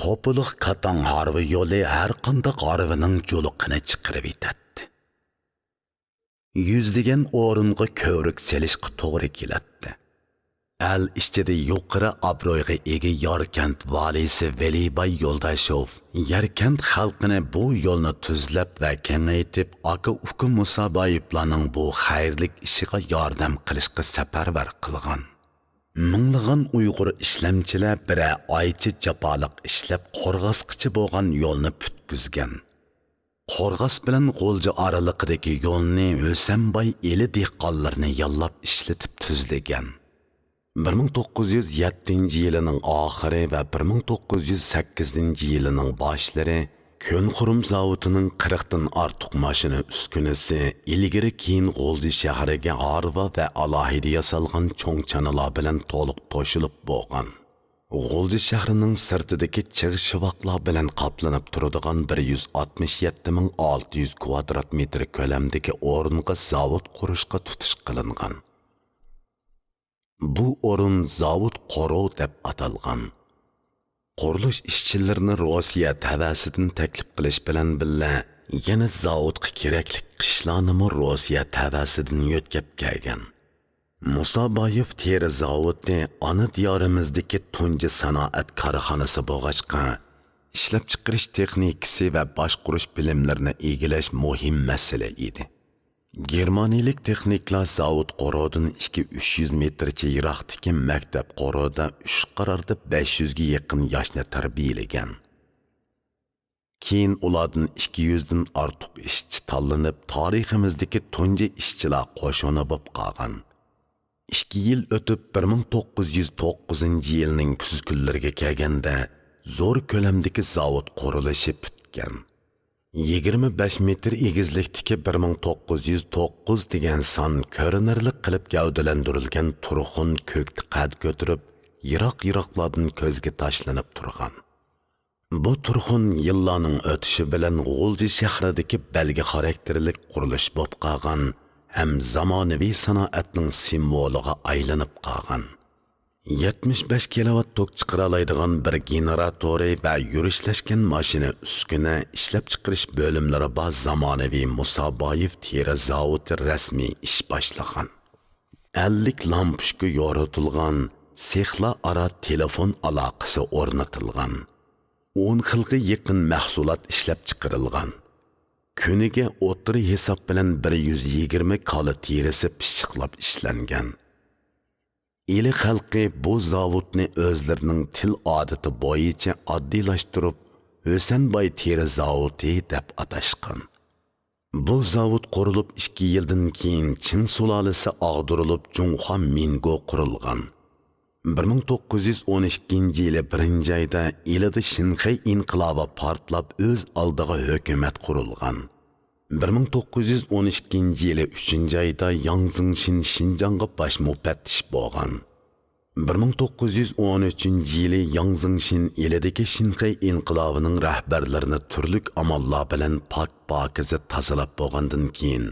To'piq qatang harbi yo'li har qanday harbining jo'liqini chiqarib etadi. Yüzlеген орынға көvrік селішқы тоғры келетті. Әл ішчеді yuqori abroyga ega Yarkent valisi Velibay Yo'ldashov Yarkent xalqini bu yo'lni tuzlab va kengaytib aka-uka Musaboyevlarning bu xayrlik ishiga yordam qilishga safarbar qilgan. Minglagan Uyg'ur ishlamchilar bir oycha jafoliq ishlab qo'rg'asqichi bo'lgan yo'lni putkizgan. Qo'rg'as bilan G'o'lji oraliqidagi yo'lni O'sanboy eli dehqonlarni yollab ishlatib tuzlagan. 1907 yilining oxiri va 1908 yilining boshlari Ko'nxurum zavodining 40 dan ortiq mashina uskunasi ilgari keyin G'o'lji shahriga harva va alohida yasalgan cho'ng chanalar bilan to'liq to'shilib bo'lgan. G'o'lji shahrining sirtidagi chig'ishivoqlar bilan qoplanib turadigan 167,600 kvadrat metr ko'lamdagi o'ringa zavod qurishga tutish qilingan. Bu o'rin zavod Qorov deb atalgan. Qurilish ishchilarini Rossiya tavasidan taklif qilish bilan birga yana zavodga kerakli qishlarni Rossiya tavasidan yo'tkab kelgan. Musaboyev teri zavodi ona diyorimizdagi tunji sanoat korxonasi bo'lg'achqa ishlab chiqarish texnikasi va boshqurish bilimlarini egallash muhim masala edi. Germaniyalik texniklar zavod Qorovdan 200-300 metrcha yiroqdagi maktab Qorovda 3 qarorda 500 ga yaqin yoshni tarbiyalagan. Keyin ulardan 200 dan ortiq ishchi tanlanib, tariximizdagi tunji ishchilar qo'shini bo'lib qolgan. 2 yil o'tib 1909 yilning kuz kunlariga kelganda zo'r ko'lamdagi zavod qurilishi bitgan. 25 metr egizlikdagi 1909 degan son ko'rinarli qilib gavdalantirilgan turxun ko'kni qad ko'tarib, yiroq-yiroqlardan ko'zga tashlanib turgan. Bu turxun yillarning o'tishi bilan G'o'lji shahridagi belgi xarakterlik qurilish bo'lib qolgan, ham zamonaviy sanoatning simvoliga aylanib qolgan. 75 kilowatt tok chiqara oladigan bir generatori va yurishlashgan mashina uskuna ishlab chiqarish bo'limlari bor zamonaviy Musaboyev teri zavodi rasmiy ish boshlagan. 50 lampushka yoritilgan, sexlar aro telefon aloqasi o'rnatilgan. 10 xilga yaqin mahsulot ishlab chiqarilgan. Kuniga o'tiri hisob bilan 120 kali terisi pishiqlab ishlangan. Eli xalqi bu zavodni o'zlarining til odati bo'yicha oddiylashtirib, O'sanboy teri zavodi deb atashgan. Bu zavod qurilib 2 yildan keyin Qing sulolasi og'dirilib Junxo Mingo qurilgan. 1912 yili 1-oyda elida Shinxay inqilobi portlab o'z oldiga hukumat qurilgan. 1912 yili 3-oyda Yang Zingshin Xinjiangga bosh mufattish bo'lgan. 1913 yili Yang Zingshin elidagi Shinxay inqilobining rahbarlarini turli amallar bilan pak-pokiza tozalab bo'lgandan keyin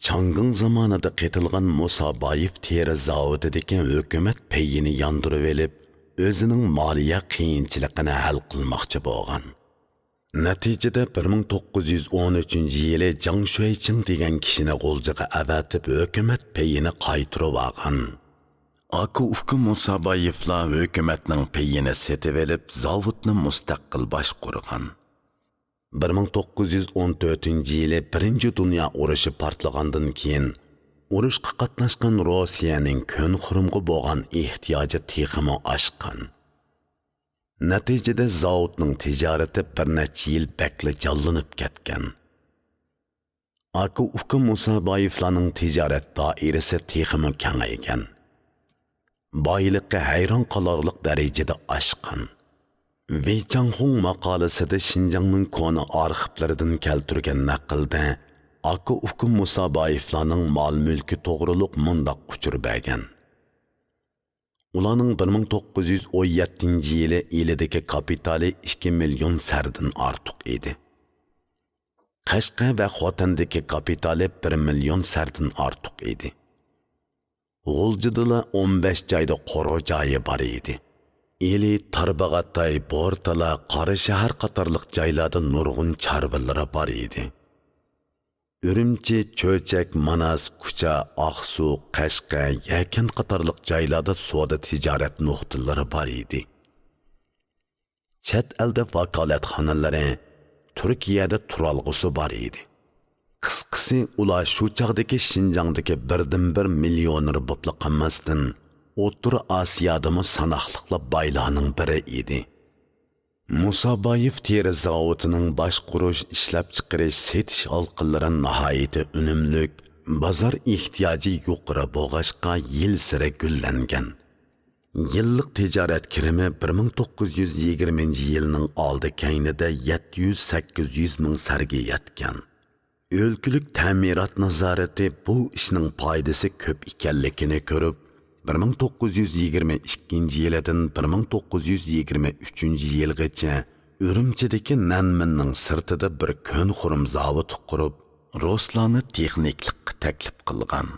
Chang'ing zamonida qetilgan Musaboyev teri zavodidagi hukumat payini yondirib olib, o'zining moliya qiyinchiligini hal qilmoqchi bo'lgan. Natijada 1913 yili Jiang Shuiqing degan kishini G'o'ljiga avatib hukumat payini qaytirib olgan. Aka-uka Musaboyevlar hukumatning payini setib olib, zavodni mustaqil boshqargan. 1914 yili Birinchi dunyo urushi portlagandan keyin urushga qatnashgan Rossiyaning Ko'nxurumga bo'lgan ehtiyoji texmo oshgan. Natijada zavodning tijorati bir necha yil bakli jallanib ketgan. Aka-uka Musaboyevlarning tijorat doirasi texmo kengaygan. Boylikqa hayron qolarlik darajada oshgan. Wei Changhong maqolasida Xinjiangning kona arxivlaridan keltirgan naqlda aka-uka Musaboyevlarning mol-mulki to'g'riliq mundoq uchur bergan. Ularning 1917 yili elidagi kapitali 2 million sardan ortiq edi. Qashqa va Xotandagi kapitali 1 million sardan ortiq edi. G'o'ljida 15 joyda qo'ro joyi bor edi. Eli Tarbag'atay, Bo'rtala, Qora shahar qatorliq joylarda nurg'un chorvalari bor edi. Үрімчі, Чөчек, Manas, Kucha, Ақсу, Қашқа, Yakan qatarlıq joylarda soda tijorat nuqtalari bor edi. Chet elda vakolatxonalari, Turkiyada turalg'usi bor edi. Qisqasi, ular shu chaqdagi Shinjongdagi birdan-bir millioner bo'pla qolmasdan, O'rta Osiyodami sanoqliqla boylarning biri edi. Musabayev teri zavodining bosh qurish, ishlab chiqarish, setish orqalari nihoyatda unumli, bozor ehtiyoji yuqori bo'lg'achqa yil sari gullangan. Yillik tijorat kirimi 1920-yilning oldi kaynida 700-800 ming sarga yetgan. O'lkalik ta'minot nazorati bu ishning foydasi ko'p ekanligini ko'rib, 1922 yildan 1923 yilgacha Urumchidagi Nanminning sirtida bir ko'nxurum zavod qurib, ruslarni texniklikka taklif qilgan.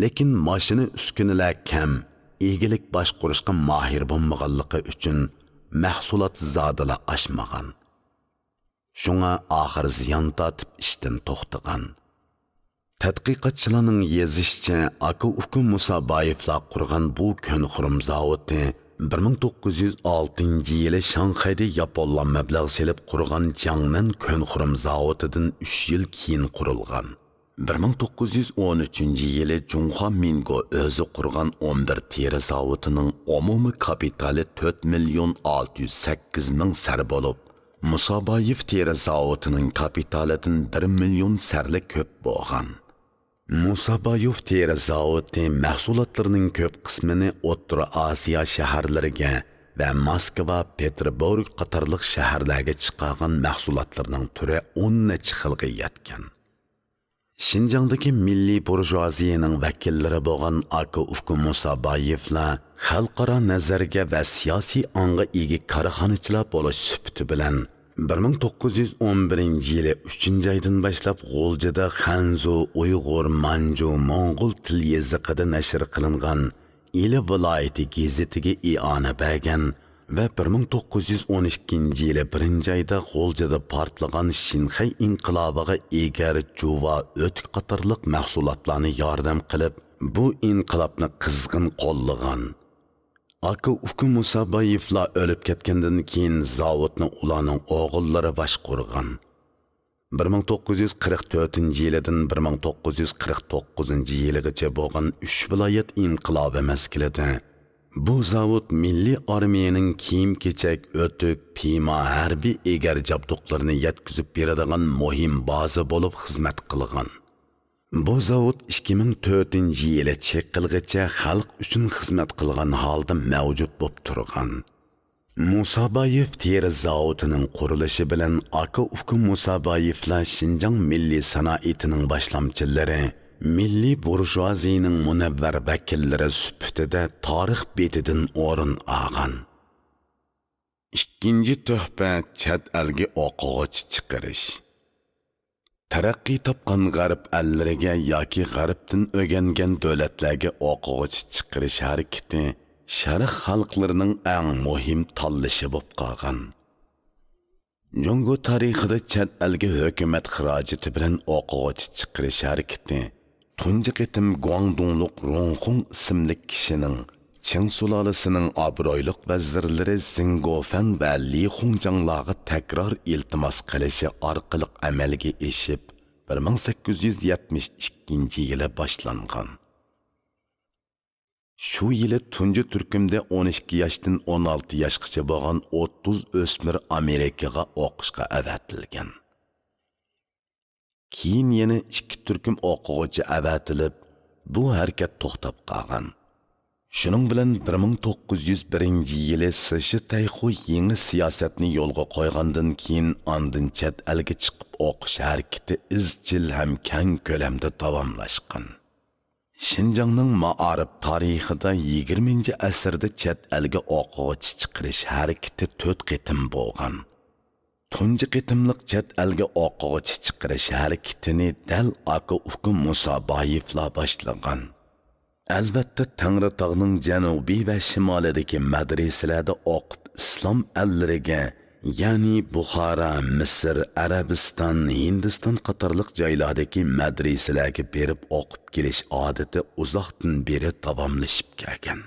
Lekin mashina uskunalar kam, egilik boshqurishga mahir bo'lmaganligi uchun mahsulot zodila oshmagan. Shunga oxir ziyon tortib ishdan to'xtagan. Tadqiqotchilarning yozishicha, aka-uka Musabayevlar qurgan bu ko'nxurum zavodi 1906 yili Shanxayda Yaponlar mablag' selib qurgan Jiangnan ko'nxurum zavodidan 3 yil keyin qurilgan. 1913 yili Junxo Mingo o'zi qurgan 11 teri zavodining umumiy kapitali 4,608 ming sar bo'lib, Musabayev teri zavodining kapitalidan 1 million sarli ko'p bo'lgan. Musabayev teri zavodi mahsulotlarining ko'p qismini O'rta Osiyo shaharlariga va Moskva, Peterburg qatorliq shaharlarga chiqargan mahsulotlarning turi 10 xilga yetgan. Shinjongdagi milliy burjuaziyaning vakillari bo'lgan aka-uka Musabayevlar xalqaro nazarga va siyosiy ong'a ega korxonachilar bo'lish sifati bilan 1911 yili 3-oydan boshlab G'oljida Xanzu, Uyg'ur, Manju, Mo'ng'ul til yoziqida nashr qilingan Ili viloyati gazetiga i'ona bergan va 1912 yili 1-oyda G'oljida portlagan Shinxay inqilobiga egar juva o'tik qatorliq mahsulotlarni yordam qilib, bu inqilobni qizg'in qo'llagan. Aka-uka Musabayevlar o'lib ketgandan keyin zavodni ularning o'g'illari boshqargan. 1944 yilidan 1949 yilgacha bo'lgan 3 viloyat inqilobi mazgilida bu zavod milliy armiyaning kiyim-kechak, o'tik, piyma, harbiy egar jabduqlarini yetkazib beradigan muhim baza bo'lib xizmat qilgan. Bu zavod 2004 yili cheqilgacha xalq uchun xizmat qilgan holda mavjud bo'lib turgan. Musabayev teri zavodining qurilishi bilan aka-uka Musabayevlar Shinjong milliy sanoatining boshlamchilari, milliy burjuaziyaning munavvar vakillari sifatida tarix betidan o'rin olgan. Ikkinchi tuhfa chet elga o'quvchi chiqarish. Taraqqiy topgan g'arb ellariga yoki g'arbdan o'rgangan davlatlarga o'quvchi chiqarish harakati sharq xalqlarining eng muhim tanlashi bo'lib qolgan. Jungo tarixida chet elga hukumat xarajati bilan o'quvchi chiqarish harakati tunji qitim Guangdonglik Ronxung ismli kishining Qing sulolasining obro'yliq vazirlari Zingofan va Li Hongjianglarga takror iltimos qilishi orqali amalga oshib 1872 yili boshlangan. Shu yili tunji turkumda 12 yoshdan 16 yoshgacha bo'lgan 30 o'smir Amerikaga o'qishga avatilgan. Keyin yana 2 turkum o'quvchi avatilib, bu harakat to'xtab qolgan. Shuning bilan 1901 yili Sishi Tayxu yangi siyosatni yo'lga qo'ygandan keyin ondan chet elga chiqib o'qish harakati izchil ham keng ko'lamda davomlashgan. Shinjongning ma'arif tarixida 20-asrda chet elga o'quvchi chiqarish harakati 4 qitim bo'lgan. Tunji qitimliq chet elga o'quvchi chiqarish harakatini dal aka-uka Musabayevlar boshlagan. Albatta Tangritog'ning janubiy va shimolidagi madrasalarda o'qib islom ellariga ya'ni Buxara, Misr, Arabiston, Hindiston qatorliq joylardagi madrasalarga berib o'qib kelish odati uzoqdan beri davomlashib kelgan.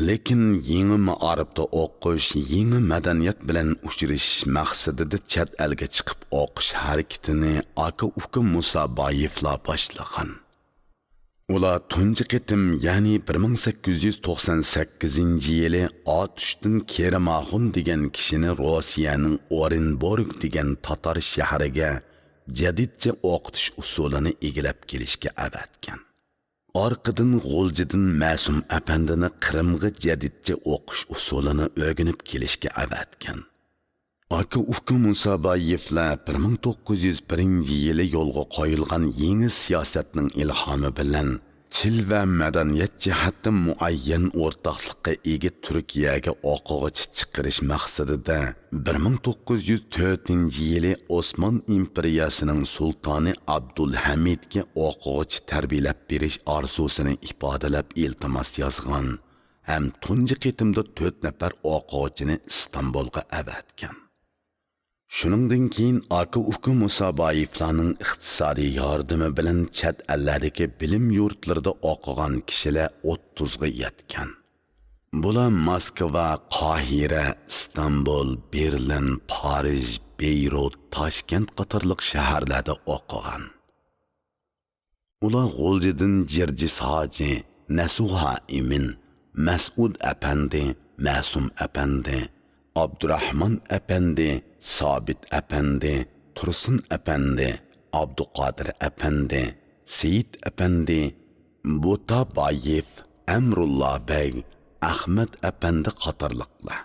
Lekin yangi ma'arifda o'qish, yangi madaniyat bilan uchrashish maqsadida chet elga chiqib o'qish harakatini aka-uka Musa Boyevlar boshlagan. Ular tunji qitim, ya'ni 1898-yili Atushdan Keramaxun degan kishini Rossiyaning Orenburg degan Tatar shahriga jadidcha o'qitish usulini egilab kelishga avatgan. Orqadan G'o'ljidan Ma'sum apandini Qrimga jadidcha o'qish usulini o'rganib kelishga avatgan. Aka-uka Musa Boyevlar 1901-yili yo'lga qo'yilgan yangi siyosatning ilhomi bilan til va madaniyat jihatdan muayyan o'rtoqlikqa ega Turkiyaga o'quvchi chiqarish maqsadida 1904-yili Osmon imperiyasining sultoni Abdulhamidga o'quvchi tarbiyalab berish orzusini ifodalab iltimos yozgan ham tunji qitimda 4 nafar o'quvchini Istanbulga avatgan. Shuningdan keyin aka-uka Musa Boyevlarning iqtisodiy yordami bilan chet ellardagi bilim yurtlarida o'qigan kishilar 30 ga yetgan. Bular Moskva, Qohira, Istanbul, Berlin, Parij, Beyrut, Toshkent qatorliq shaharlarda o'qigan. Ular G'o'ljidan Jirjis Hoji, Nasuha Imin, Mas'ud apandi, Ma'sum apandi, Abdurrahman apandi, Sabit apandi, Tursun apandi, Abduqodir apandi, Seyit apandi, Buta Boyev, Amrullah bey, Ahmad apandi qatorliqlar.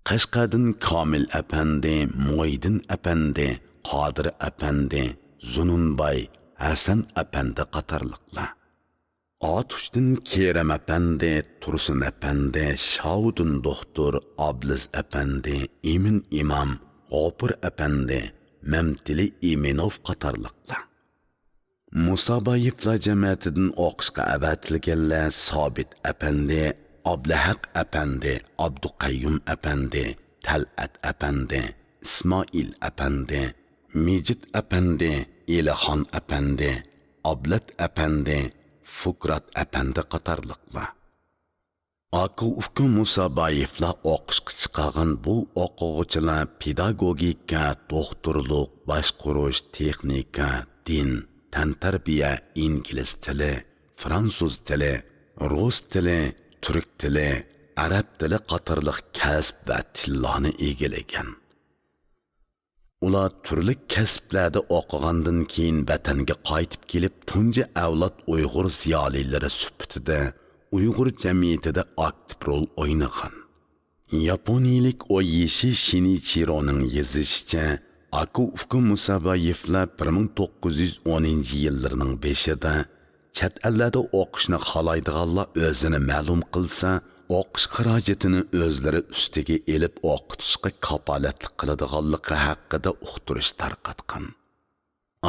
Qashqardan Komil apandi, Mo'ydin apandi, Qodir apandi, Zununbay, Hasan apandi qatorliqlar. Atushdan Kerem apandi, Tursun apandi, Shavdun doktor, Abliz apandi, Emin imam, G'ofur apandi, Mamtili Iminov qatorliqlar. Musa Boyevlar jamiyatidan o'qishga avatilganlar Sabit apandi, Ablahaq apandi, Abduqayyum apandi, Talat apandi, Ismoil apandi, Mejid apandi, Elixon apandi, Ablat apandi, Fukrat apandi qatorliqlar. Aka-uka Musa Boyevlar o'qishga chiqqan bu o'quvchilar pedagogika, doktorlik, boshqarish, texnika, din, tantarbiya, ingliz tili, fransuz tili, rus tili, turk tili, arab tili qatorliq kasb va tillarni egallagan. Ular turli kasblarda o'qigandan keyin vatanga qaytib kelib, tunji avlod Uyg'ur ziyolilari sifatida Uyg'ur jamiyatida aktiv rol o'ynagan. Yaponiyalik Oyishi Shinichironing yozishicha, aka-uka Musa Boyevlar 1910-yillarning 5-ida chet ellarda o'qishni xohlaydiganlar o'zini ma'lum qilsa, o'qish xarajatini o'zlari ustiga elib o'qitishga kapolatlik qiladiganligi haqida uqtirish tarqatgan.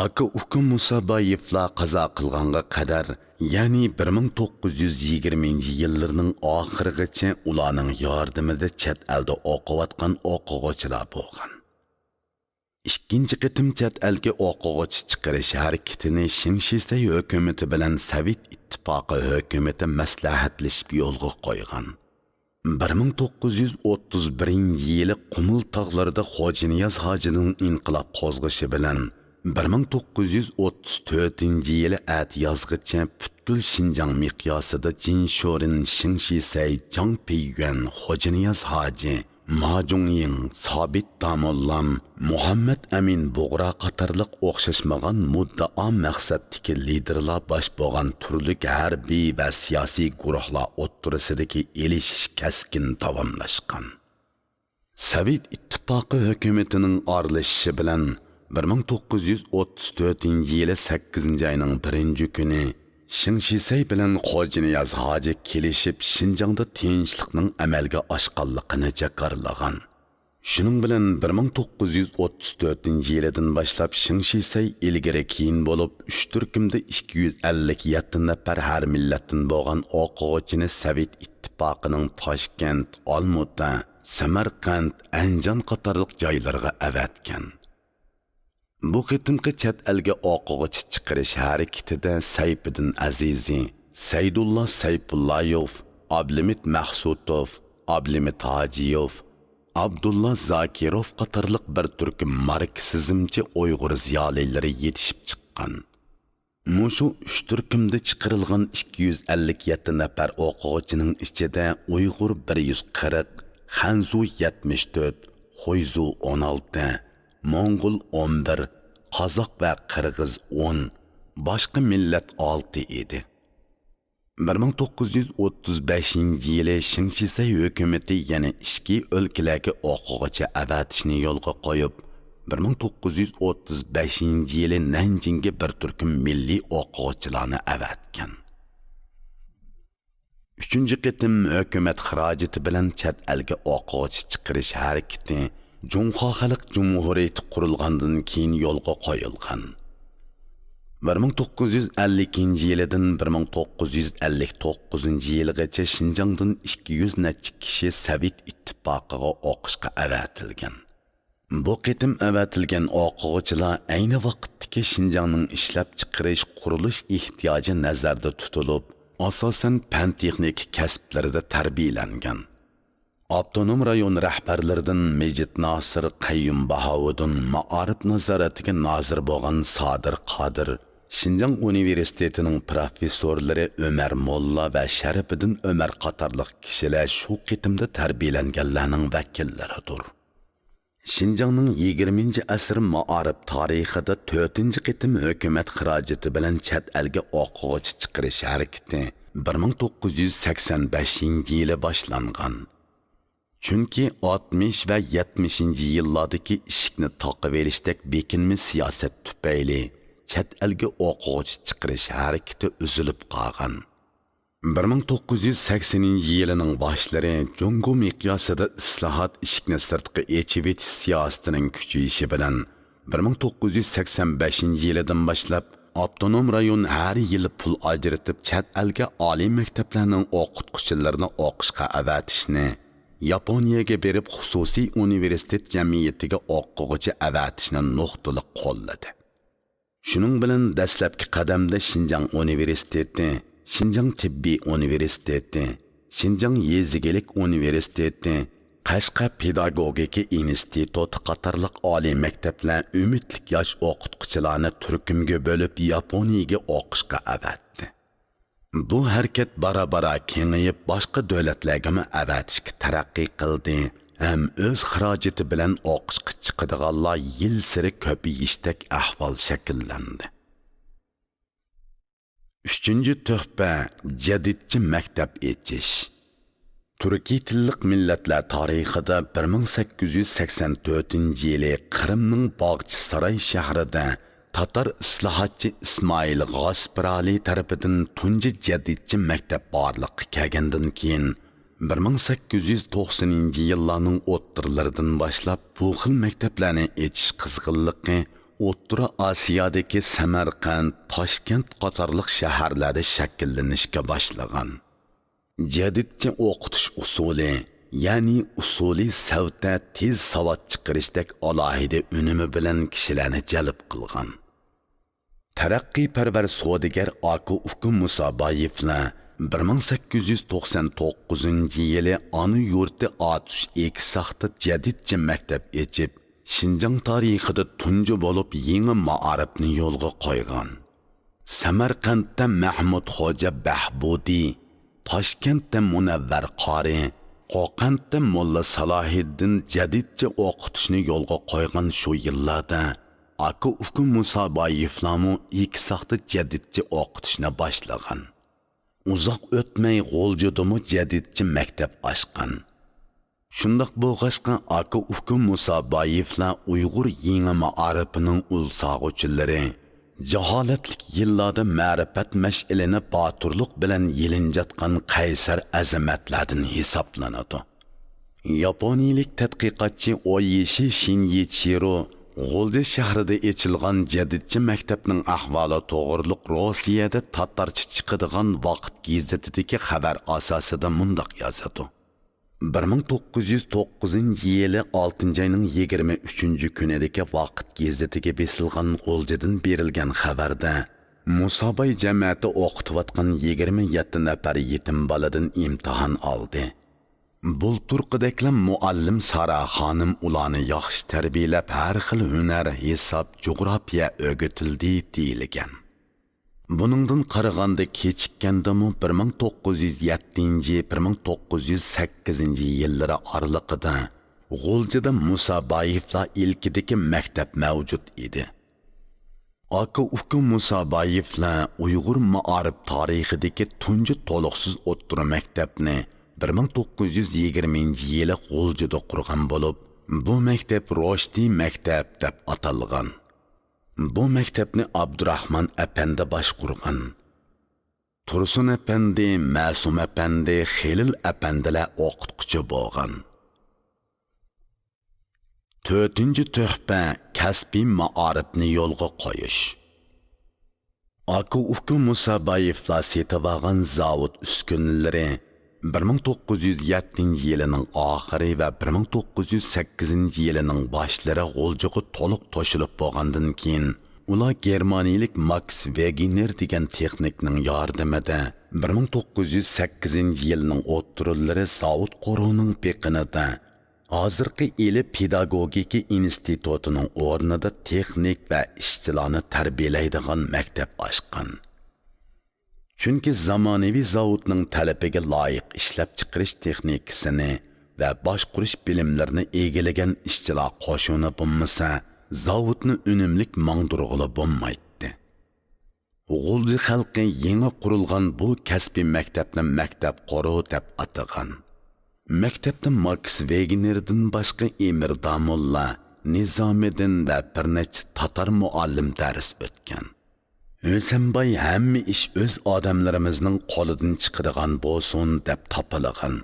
Aka-uka Musa Boyevlar qazo qilganga qadar, ya'ni 1920-yillarning oxirigacha ularning yordamida chet elda o'qiyotgan o'quvchilar bo'lgan. Ikkinchi qitim chet elga o'quvchi chiqarish harakatini Shinshisay hukumati bilan Sovet ittifoqi hukumati maslahatlashib yo'lga qo'ygan. 1931-yili Qumul tog'larida Xo'janiyaz hojining inqilob qo'zg'ishi bilan 1934-yili at yozgacha butkul Xinjiang miqyosida Jinshorin, Shinshisay, Jangpiyuan, Xo'janiyaz hoji, Ma Jungying, Sabit Damollam, Muhammad Amin Bug'ra qatorliq o'xshashmagan muddao maqsaddagi liderlar bosh bo'lgan turli harbiy va siyosiy guruhlar o'ttirisidagi elishish kaskin davomlashgan. Sovet ittifoqi hukumatining aralashishi bilan 1934-yili 8-oyning 1-kuni Shinshisay bilan Xo'janiyaz hoji kelishib Xinjiangda tinchlikning amalga oshganligini jakarlagan. Shuning bilan 1934-yildan boshlab Shinshisay ilgari keyin bo'lib 3 turkumda 257 nafar har millatdan bo'lgan o'quvchini Sovet ittifoqining Toshkent, Olmuta, Samarqand, Anjan qatorliq joylarga avatgan. Bu qitimqi chet elga o'quvchi chiqarish harakatida Sayfiddin Azizi, Saydullah Sayfullayev, Ablimit Mahsutov, Ablimit Hajiyov, Abdullah Zakirov qatorliq bir turkum marksizmchi Uyg'ur ziyolilari yetishib chiqqan. Mushu 3 turkumda chiqarilgan 257 nafar o'quvchining ichida Uyg'ur 140, Hanzu 74, Xoyzu 16, Mongol 11, Qozoq va Qirg'iz 10, boshqa millat 6 edi. 1935-yili Shinshisay hukumati yana ishki o'lkalarga o'quvchi avatishni yo'lga qo'yib, 1935-yili Nanjingga bir turkum milliy o'quvchilarni avatgan. 3-chi qitim hukumat xarajati bilan chet elga o'quvchi chiqarish harakati Junxo Xalq Jumhuriyati qurilgandan keyin yo'lga qo'yilgan. 1952-yildan 1959-yilgacha Şinjandan 200 necha kishi Sovet ittifoqiga o'qishga avatilgan. Bu qitim avatilgan o'quvchilar ayni vaqtdagi Şinjanning ishlab chiqarish qurilish ehtiyoji nazarda tutilib, asosan fan texnik kasblarida tarbiyalangan. Avtonom rayon rahbarlaridan Mejit Nasir Qayyum Bahovuddin ma'arif nazoratiga nozir bo'lgan Sadir Qodir, Şinjan Universitetining professorlari Ömer Molla va Sharifiddin Ömer qatorliq kishilar shu qitimda tarbiyalanganlarning vakillaridir. Şinjanning 20-asr ma'arif tarixida 4-qitim hukumat xarajati bilan chet elga o'quvchi chiqarish harakati 1985-yili boshlangan. Chunki 60 va 70-yillardagi ishikni taqib elishdek bekinma siyosat tufayli chet elga o'quvchi chiqarish harakati uzilib qolgan. 1980-yilining boshlari Jungo miqyosida islohot ishikni sirtqi echib etish siyosatining kuchayishi bilan 1985-yildan boshlab avtonom rayon har yili pul ajratib chet elga oliy maktablarning o'qituvchilarini o'qishga avatishni, Yaponiyaga berib xususiy universitet jamiyatiga o'quvchi avatishni nuqtali qo'lladi. Shuning bilan dastlabki qadamda Şinjan Universiteti, Şinjan Tibbiy Universiteti, Şinjan Yezigilik Universiteti, Qashqar Pedagogika instituti qatorliq oliy maktablar umidlik yosh o'qituvchilarni turkumga bo'lib Yaponiyaga o'qishga avatdi. Bu harakat bara-bara kengayib boshqa davlatlarga avatishga taraqqiy qildi. Ham o'z xarajati bilan o'qishga chiqadiganlar yil sari ko'payishdek ahvol shakllandi. 3-chi tuhfa jadidchi maktab echish. Turkiy tillik millatlar tarixida 1884-yili Qrimning Bog'chisaroy shahrida Tatar islohotchi İsmail G'osbirali tarafidan tunji jadidchi maktab borliqqa kelgandan keyin 1890-yillarning o'ttirlaridan boshlab bu xil maktablarni echish qizg'inligi O'rta Osiyodagi Samarqand, Toshkent qatorliq shaharlarda shakllanishga boshlagan. Jadidchi o'qitish usuli, ya'ni usuliy savta tez savod chiqarishdek alohida unumi bilan kishilarni jalb qilgan. Taraqqiyparvar savdogar Aka Uka Musoboyevlar 1899-yili ona yurti Atush Eksaxda jadidchi maktab echib, Şinjan tarixida tunji bo'lib yangi ma'arifni yo'lga qo'ygan. Samarqandda Mahmud Xo'ja Bahbudi, Toshkentda Munavvar Qori, Qo'qonda Mulla Salohiddin jadidchi o'qitishni yo'lga qo'ygan shu yillarda Aka Uka Musoboyevlarmu Eksaxda jadidchi o'qitishni boshlagan. Uzoq o'tmay G'o'ljudimi jadidchi maktab ochgan. Shundoq bo'lg'achqa Aka Uka Musoboyevlar Uyg'ur yangi ma'arifining ulsog'uvchilari jaholatlik yillarda ma'rifat mash'ilini boturlik bilan yelinjatgan qaysar azamatlardan hisoblanadi. Yaponiyalik tadqiqotchi Oyishi Shinyichiro G'o'lji shahrida echilgan jadidchi maktabning ahvoli to'g'riliq Rossiyada tatarcha chiqadigan vaqt gazetidagi xabar asosida mundoq yozadi. 1909-yili 6-ayning 23-kunidagi Vaqt gazetiga besilgan G'o'ljadan berilgan xabarda Musabay jamiyati o'qitayotgan 27 nafar yetim boladan imtihon oldi. Bulturqidaklam muallim Sara xonim ularni yaxshi tarbiyalab har xil hunar, hisob, jo'g'rofiya o'rgatildi deyilgan. Buningdan qaraganda kechikkandami 1907-1908 yillari oralig'ida G'o'ljada Musabayevlar ilkidagi maktab mavjud edi. Aka-uka Musabayevlar Uyg'ur ma'arif tarixidagi tunji to'liqsiz o'rta maktabni 1920-yili G'o'ljada qurgan bo'lib, bu maktab Roshdi maktab deb atalgan. Bu maktabni Abdurahmon apandi boshqurgan. Tursun apandi, Ma'sum apandi, Xelil apandilar o'qituvchi bo'lgan. 4-tuhfa kasbiy ma'arifni yo'lga qo'yish. Aka-uka Musabayevlar setib zavod uskunalari 1907-yilining oxiri va 1908-yilining boshlari G'o'ljaga to'liq to'shilib bo'lgandan keyin ular germaniyalik Max Wegener degan texnikning yordamida 1908-yilning o'ttirillari zavod qo'ruvining peqinida hozirgi Eli pedagogika institutining o'rnida texnik va ishchilarni tarbiyalaydigan maktab ochgan. Chunki zamonaviy zavodning talabiga loyiq ishlab chiqarish texnikasini va boshqurish bilimlarini egallagan ishchilar qo'shuni bo'lmasa, zavodni unumlik mangdurg'ili bo'lmaydi. G'o'lja xalqi yangi qurilgan bu kasbiy maktabni maktab qo'ru deb atagan. Maktabda Max Wegener'dan boshqa Emir Damulla, Nizomiddin va bir necha tatar muallim dars o'tgan. O'zambay hamma ish o'z odamlarimizning qo'lidan chiqadigan bo'lsin deb topilgan.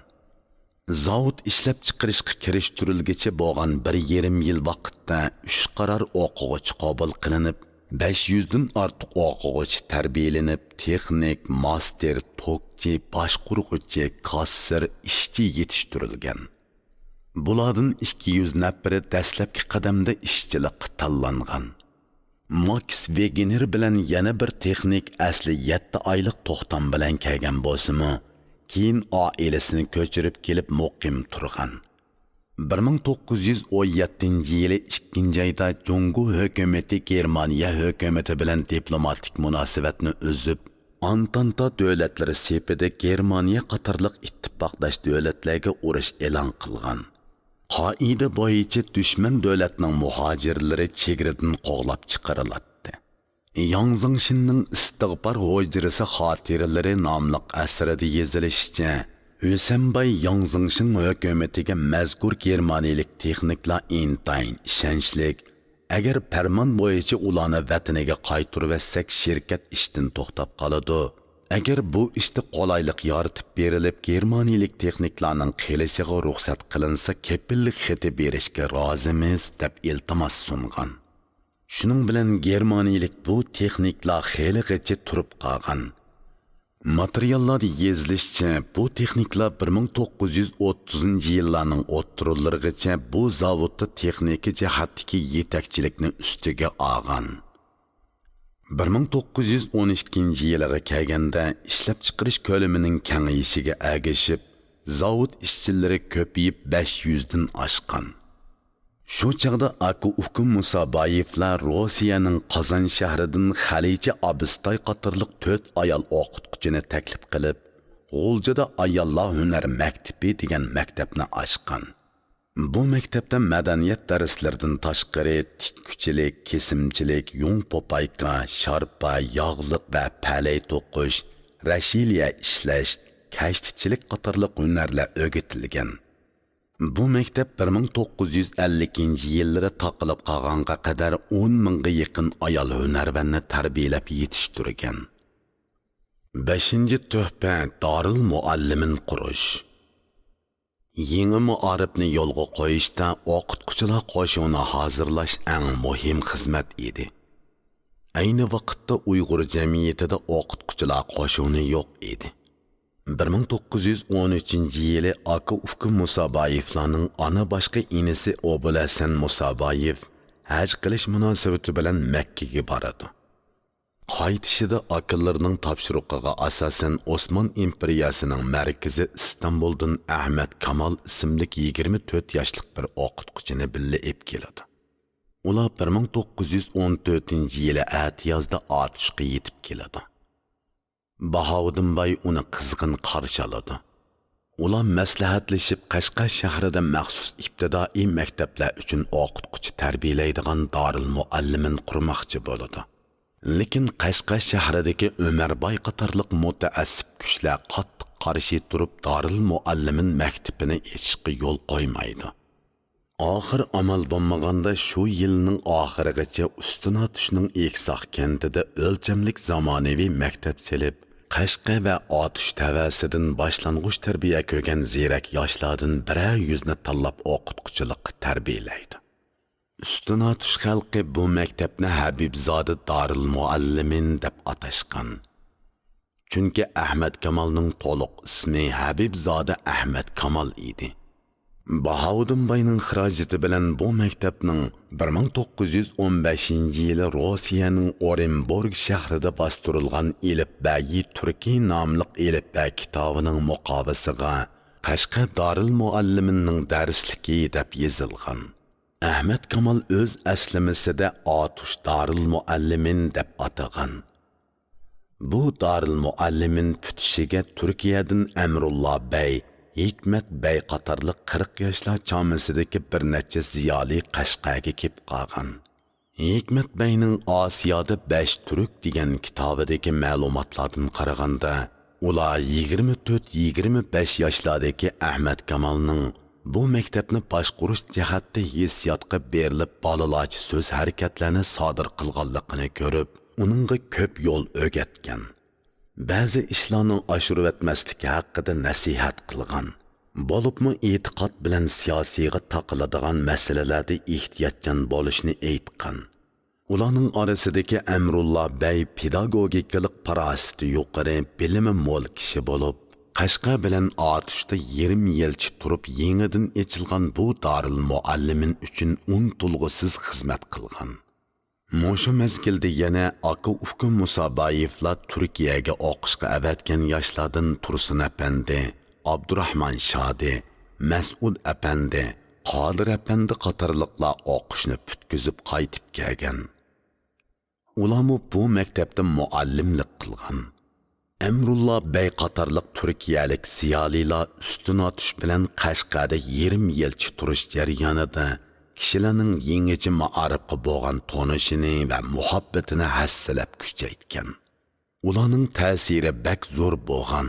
Zavod ishlab chiqarishga kirishtirilgacha bo'lgan 1,5 yil vaqtda 3 qaror o'quvchi qabul qilinib, 500 dan ortiq o'quvchi tarbiyalanib, texnik, master, tokchi, boshquruvchi, kassir, ishchi yetishtirilgan. Bulardan 200 nafari dastlabki qadamda ishchilikka tanlangan. Max Wegener bilan yana bir texnik asli 7 oylik to'xtam bilan kelgan bo'lsa-mu, keyin oilasini ko'chirib kelib muqim turgan. 1917-yili 2-oyda Jungo hukumati Germaniya hukumati bilan diplomatik munosabatni uzib, Antanta davlatlari sepida Germaniya qatorliq ittifoqdosh davlatlarga urush e'lon qilgan. Qoida bo'yicha dushman davlatning muhojirlari chegaradan qo'g'lab chiqariladi. Yang Zingshinning istig'for hujrasi xotiralari nomli asarida yozilishicha, O'sambay Yang Zingshin hukumatiga mazkur germaniyalik texniklar intayin ishonchlik, agar farmon bo'yicha ularni vataniga qaytarsak shirkat ishdan to'xtab qoladi. Agar bu ishda qolaylik yoritib berilib, germaniyalik texniklarning kelishiga ruxsat qilinsa, kepillik xati berishga rozimiz deb iltimos sungan. Shuning bilan germaniyalik bu texniklar xeligacha turib qolgan. Materiallarda yozilishicha, bu texniklar 1930-yillarning o'ttirillarigacha bu zavodda texnika jihatdagi yetakchilikni ustiga olgan. 1912-yilga kelganda ishlab chiqarish ko'lamining kengayishiga ergashib, zavod ishchilari ko'payib 500 dan oshgan. Shu chaqda aka-uka Musabayevlar Rossiyaning Qozon shahridan Xalija Abistay qatorliq 4 ayol o'qituvchini taklif qilib, G'o'ljada ayollar hunar maktabi degan maktabni ochgan. Bu maktabda madaniyat darslaridan tashqari tikkuchilik, kesimchilik, yung popayka, sharpa, yog'liq va palay to'qish, rashiliya ishlash, kashtichilik qatorliq hunarlar o'rgatilgan. Bu maktab 1950-yillarda taqilib qolganga qadar 10 mingga yaqin ayol hunarvanni tarbiyalab yetishtirgan. 5-tuhfa Darul Muallimin qurish. Yangi muarifni yo'lga qo'yishda o'qituvchilar qo'shini hozirlash eng muhim xizmat edi. Ayni vaqtda Uyg'ur jamiyatida o'qituvchilar qo'shini yo'q edi. 1913-yili aka Ufki Musaboyevlarning ana boshqa inisi Obulasan Musaboyev haj qilish munosabati bilan Makkaga boradi. Qaytishida akallarning topshiriqiga asosan Osmon imperiyasining markazi Istanbuldan Ahmad Kamal ismli 24 yoshlik bir o'qituvchini billa ep keladi. Ular 1914-yili atiyozda otishga yetib keladi. Bahauddin Bay uni qizg'in qarshi oladi. Ular maslahatlashib Qashqar shahrida maxsus ibtidoiy maktablar uchun o'qituvchi tarbiyalaydigan Darul Muallimin qurmoqchi bo'ladi. Lekin Qashqar shahridagi Ömerbay qatorliq mutaassib kuchlar qattiq qarshi turib Darul Muallimin maktabini ochishga yo'l qo'ymaydi. Oxir amal bo'lmaganda shu yilning oxirigacha Ustunatushning Eksoq kentida o'lchamlik zamonaviy maktab selib, Qashqa va otish tavasidan boshlang'ich tarbiya ko'rgan ziyrak yoshlardan birer yuzni tanlab o'qituvchilik tarbiyalaydi. Ustunatush xalqi bu maktabni Habibzoda Darul Muallimin deb atashgan. Chunki Ahmad Kamalning to'liq ismi Habibzoda Ahmad Kamal edi. Bahauddin Bayning xarajati bilan bu maktabning 1915-yili Rossiyaning Orenburg shahrida bostirilgan Elifbai Turki nomli Elifba kitobining muqovasiga Qashqar Darul Mualliminning darsligi deb yozilgan. Ahmad Kamal o'z aslimisida Atush Darul Muallimin deb atagan. Bu Darul Muallimin tutishiga Turkiyadan Amrullah Bey, Hikmet Bey qatorliq 40 yoshlar chamisidagi bir necha ziyoli Qashqarga kelib qolgan. Hikmet Beyning Osiyoda 5 turk degan kitobidagi ma'lumotlardan qaraganda, ular 24-25 yoshlardagi Ahmad Kamalning bu maktabni boshqarish jihatda hissiyotga berilib bolalarcha so'z harakatlarni sodir qilganligini ko'rib, uningga ko'p yo'l o'rgatgan. Ba'zi ishlarning oshirib o'tmasligi haqida nasihat qilgan. Bo'libmi e'tiqod bilan siyosiyga taqiladigan masalalarda ehtiyotchan bo'lishni aytgan. Ularning orasidagi Amrullah Bey pedagogikalik farosati yuqori, bilimi mo'l kishi bo'lib, Qashqar bilan Atushda 20 yilcha turib yangidan ochilgan bu Darul Muallimin uchun unutilg'isiz xizmat qilgan. Mushu mezgilda yana aka Ufki Musaboyevlar Turkiyaga o'qishga avatgan yoshlardan Tursun apandi, Abdurahmon Shodi, Mas'ud apandi, Qodir apandi qatorliqlar o'qishni putkizib qaytib kelgan. Ularmu bu maktabda muallimlik qilgan. Emrullah Bey qatorliq turkiyalik ziyolilar Ustunatush bilan Qashqarda 20 yilcha turish jarayonida kishilarning yangicha ma'arifga bo'lgan tonishini va muhabbatini hassalab kuchaytgan. Ularning ta'siri bak zo'r bo'lgan.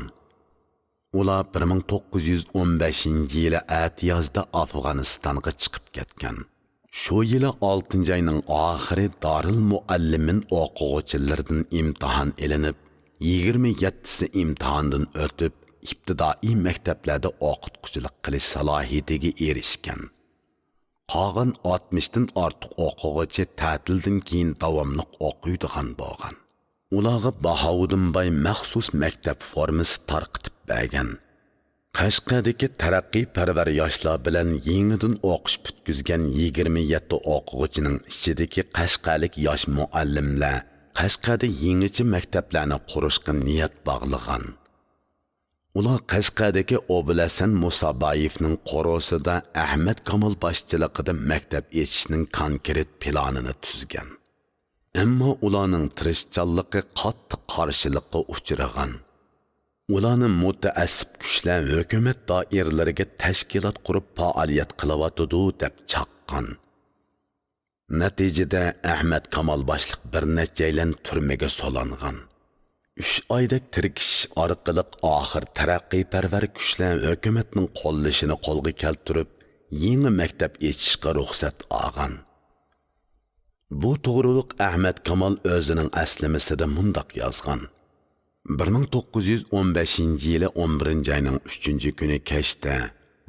Ular 1915-yili atiyozda Afg'onistonga chiqib ketgan. Shu yili 6-oyning oxiri Darul Muallimin o'quvchilaridan imtihon elinib, 27si imtihondan o'tib, ibtidoiy maktablarda o'qituvchilik qilish salohiyatiga erishgan. Qolgan 60dan ortiq o'quvchi ta'tildan keyin davomli o'qiydigan bo'lgan. Ularga Bahauddin Bay maxsus maktab formasi tarqitib bergan. Qashqardagi taraqqiyparvar yoshlar bilan yangidan o'qish putkizgan 27 o'quvchining ichidagi qashqarlik yosh muallimlar Qashqarda yangicha maktablarni qurishga niyat bog'lagan. Ular Qashqardagi Obulasan Musaboyevning qorosida Ahmad Kamal boshchiligida maktab ochishning konkret planini tuzgan. Ammo ularning tirishchanligi qattiq qarshilikka uchragan. Ularni mutaassib kuchlar hukumat doiralariga tashkilot qurib faoliyat qilyotidi deb chaqqan. Natijada Ahmad Kamal boshliq bir nechalan turmaga solangan. 3 oyda tirkish orqali oxir taraqqiyparvar kuchlar hukumatning qo'llashini qo'lga keltirib, yangi maktab ochishga ruxsat olgan. Bu to'g'riliq Ahmad Kamal o'zining aslimisida mundoq yozgan. 1915-yili 11-oyning 3-kuni kechda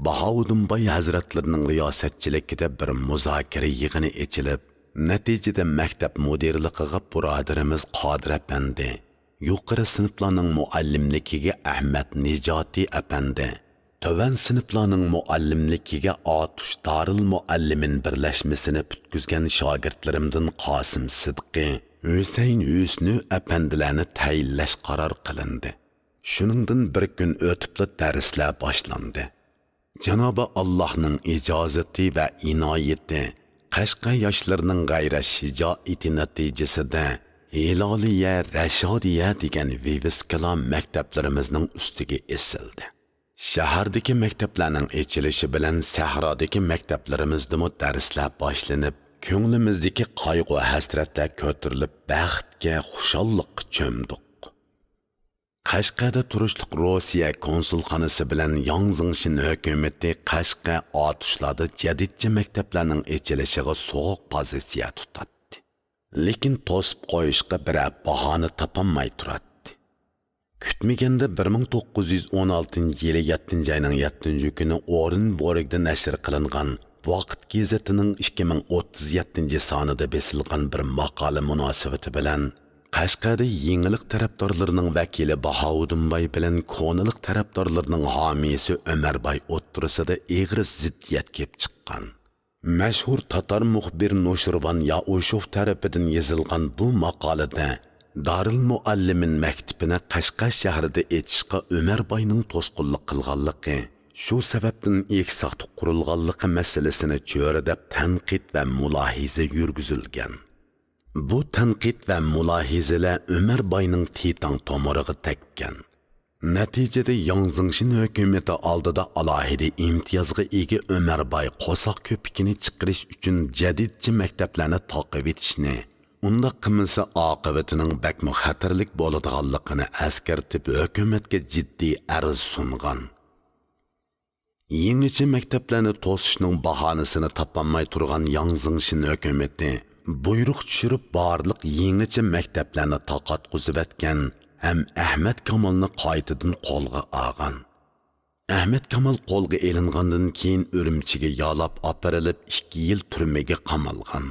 Bahauddin Bay hazratlarining riyosatchiligida bir muzokara yig'ini ochilib, natijada maktab mudirligiga birodarimiz Qodir apandi, yuqori sinflarning muallimligiga Ahmad Nijati apandi, töven sinflarning muallimligiga Atush Darul Muallimin birleşmesini putkuzgan shogirdlarimdan Qosim Sidqi, Hüseyin Hüsnü apandilarni tayinlash qaror qilindi. Shuningdan bir kun o'tibli darslar boshlandi. Janobi Allohning ijozati va inoyati, Qashqa yoshlarining g'ayrat shijoati natijasida Hiloliya, Rashodiya degan viviskalar maktablarimizning ustiga esildi. Shahardagi maktablarning ochilishi bilan sahrodagi maktablarimizdami darslar boshlanib, ko'nglimizdagi qayg'u hasratlar ko'tarilib, baxtga, xushalliqqa cho'mdik. Qashqada turishliq Rossiya konsulxonasi bilan Yangzingshin hukumati Qashqa Atushlarda jadidchi maktablarning ochilishiga so'q pozitsiya tutadi. Lekin to'sib qo'yishga bir bahona topolmay turadi. Kutmaganda 1916-yili 7-oyning 7-kuni Orenburgda nashr qilingan Vaqt gazetining 2037-sonida besilgan bir maqola munosabati bilan Qashqada yengillik tarafdorlarining vakili Bahovuddinbay bilan ko'nilik tarafdorlarining homiysi Ömerbay o'ttirisida egri ziddiyat kelib chiqqan. Mashhur tatar muxbir Nushrvan Yaushev tarafidan yozilgan bu maqolada Darul Muallimin maktabini Qashqa shahrida etishga Ömerbayning to'sqinlik qilganligi, shu sababdan eksaqti qurilganligi masalasini cho'ridab tanqid va mulohiza yurgizilgan. Bu tanqid va mulohizalar Ömerbayning titang tomiriga tekkan. Natijada Yangzingshin hukumati oldida alohida imtiyozga ega Ömerbay qo'soq ko'pikini chiqarish uchun jadidchi maktablarni taqib etishni, unda qilmasa oqibatining bakmi xatarlik bo'ladiganligini askartib hukumatga jiddiy arz sungan. Yangicha maktablarni to'sishning bahonasini topolmay turgan Yangzingshin hukumati buyruq tushirib barliq yangicha maktablarni taqatqizib etgan ham Ahmad Kamolni qaytadan qo'lga olgan. Ahmad Kamol qo'lga elingandan keyin Urumchiga yo'lab opirilib 2 yil turmaga qamalgan.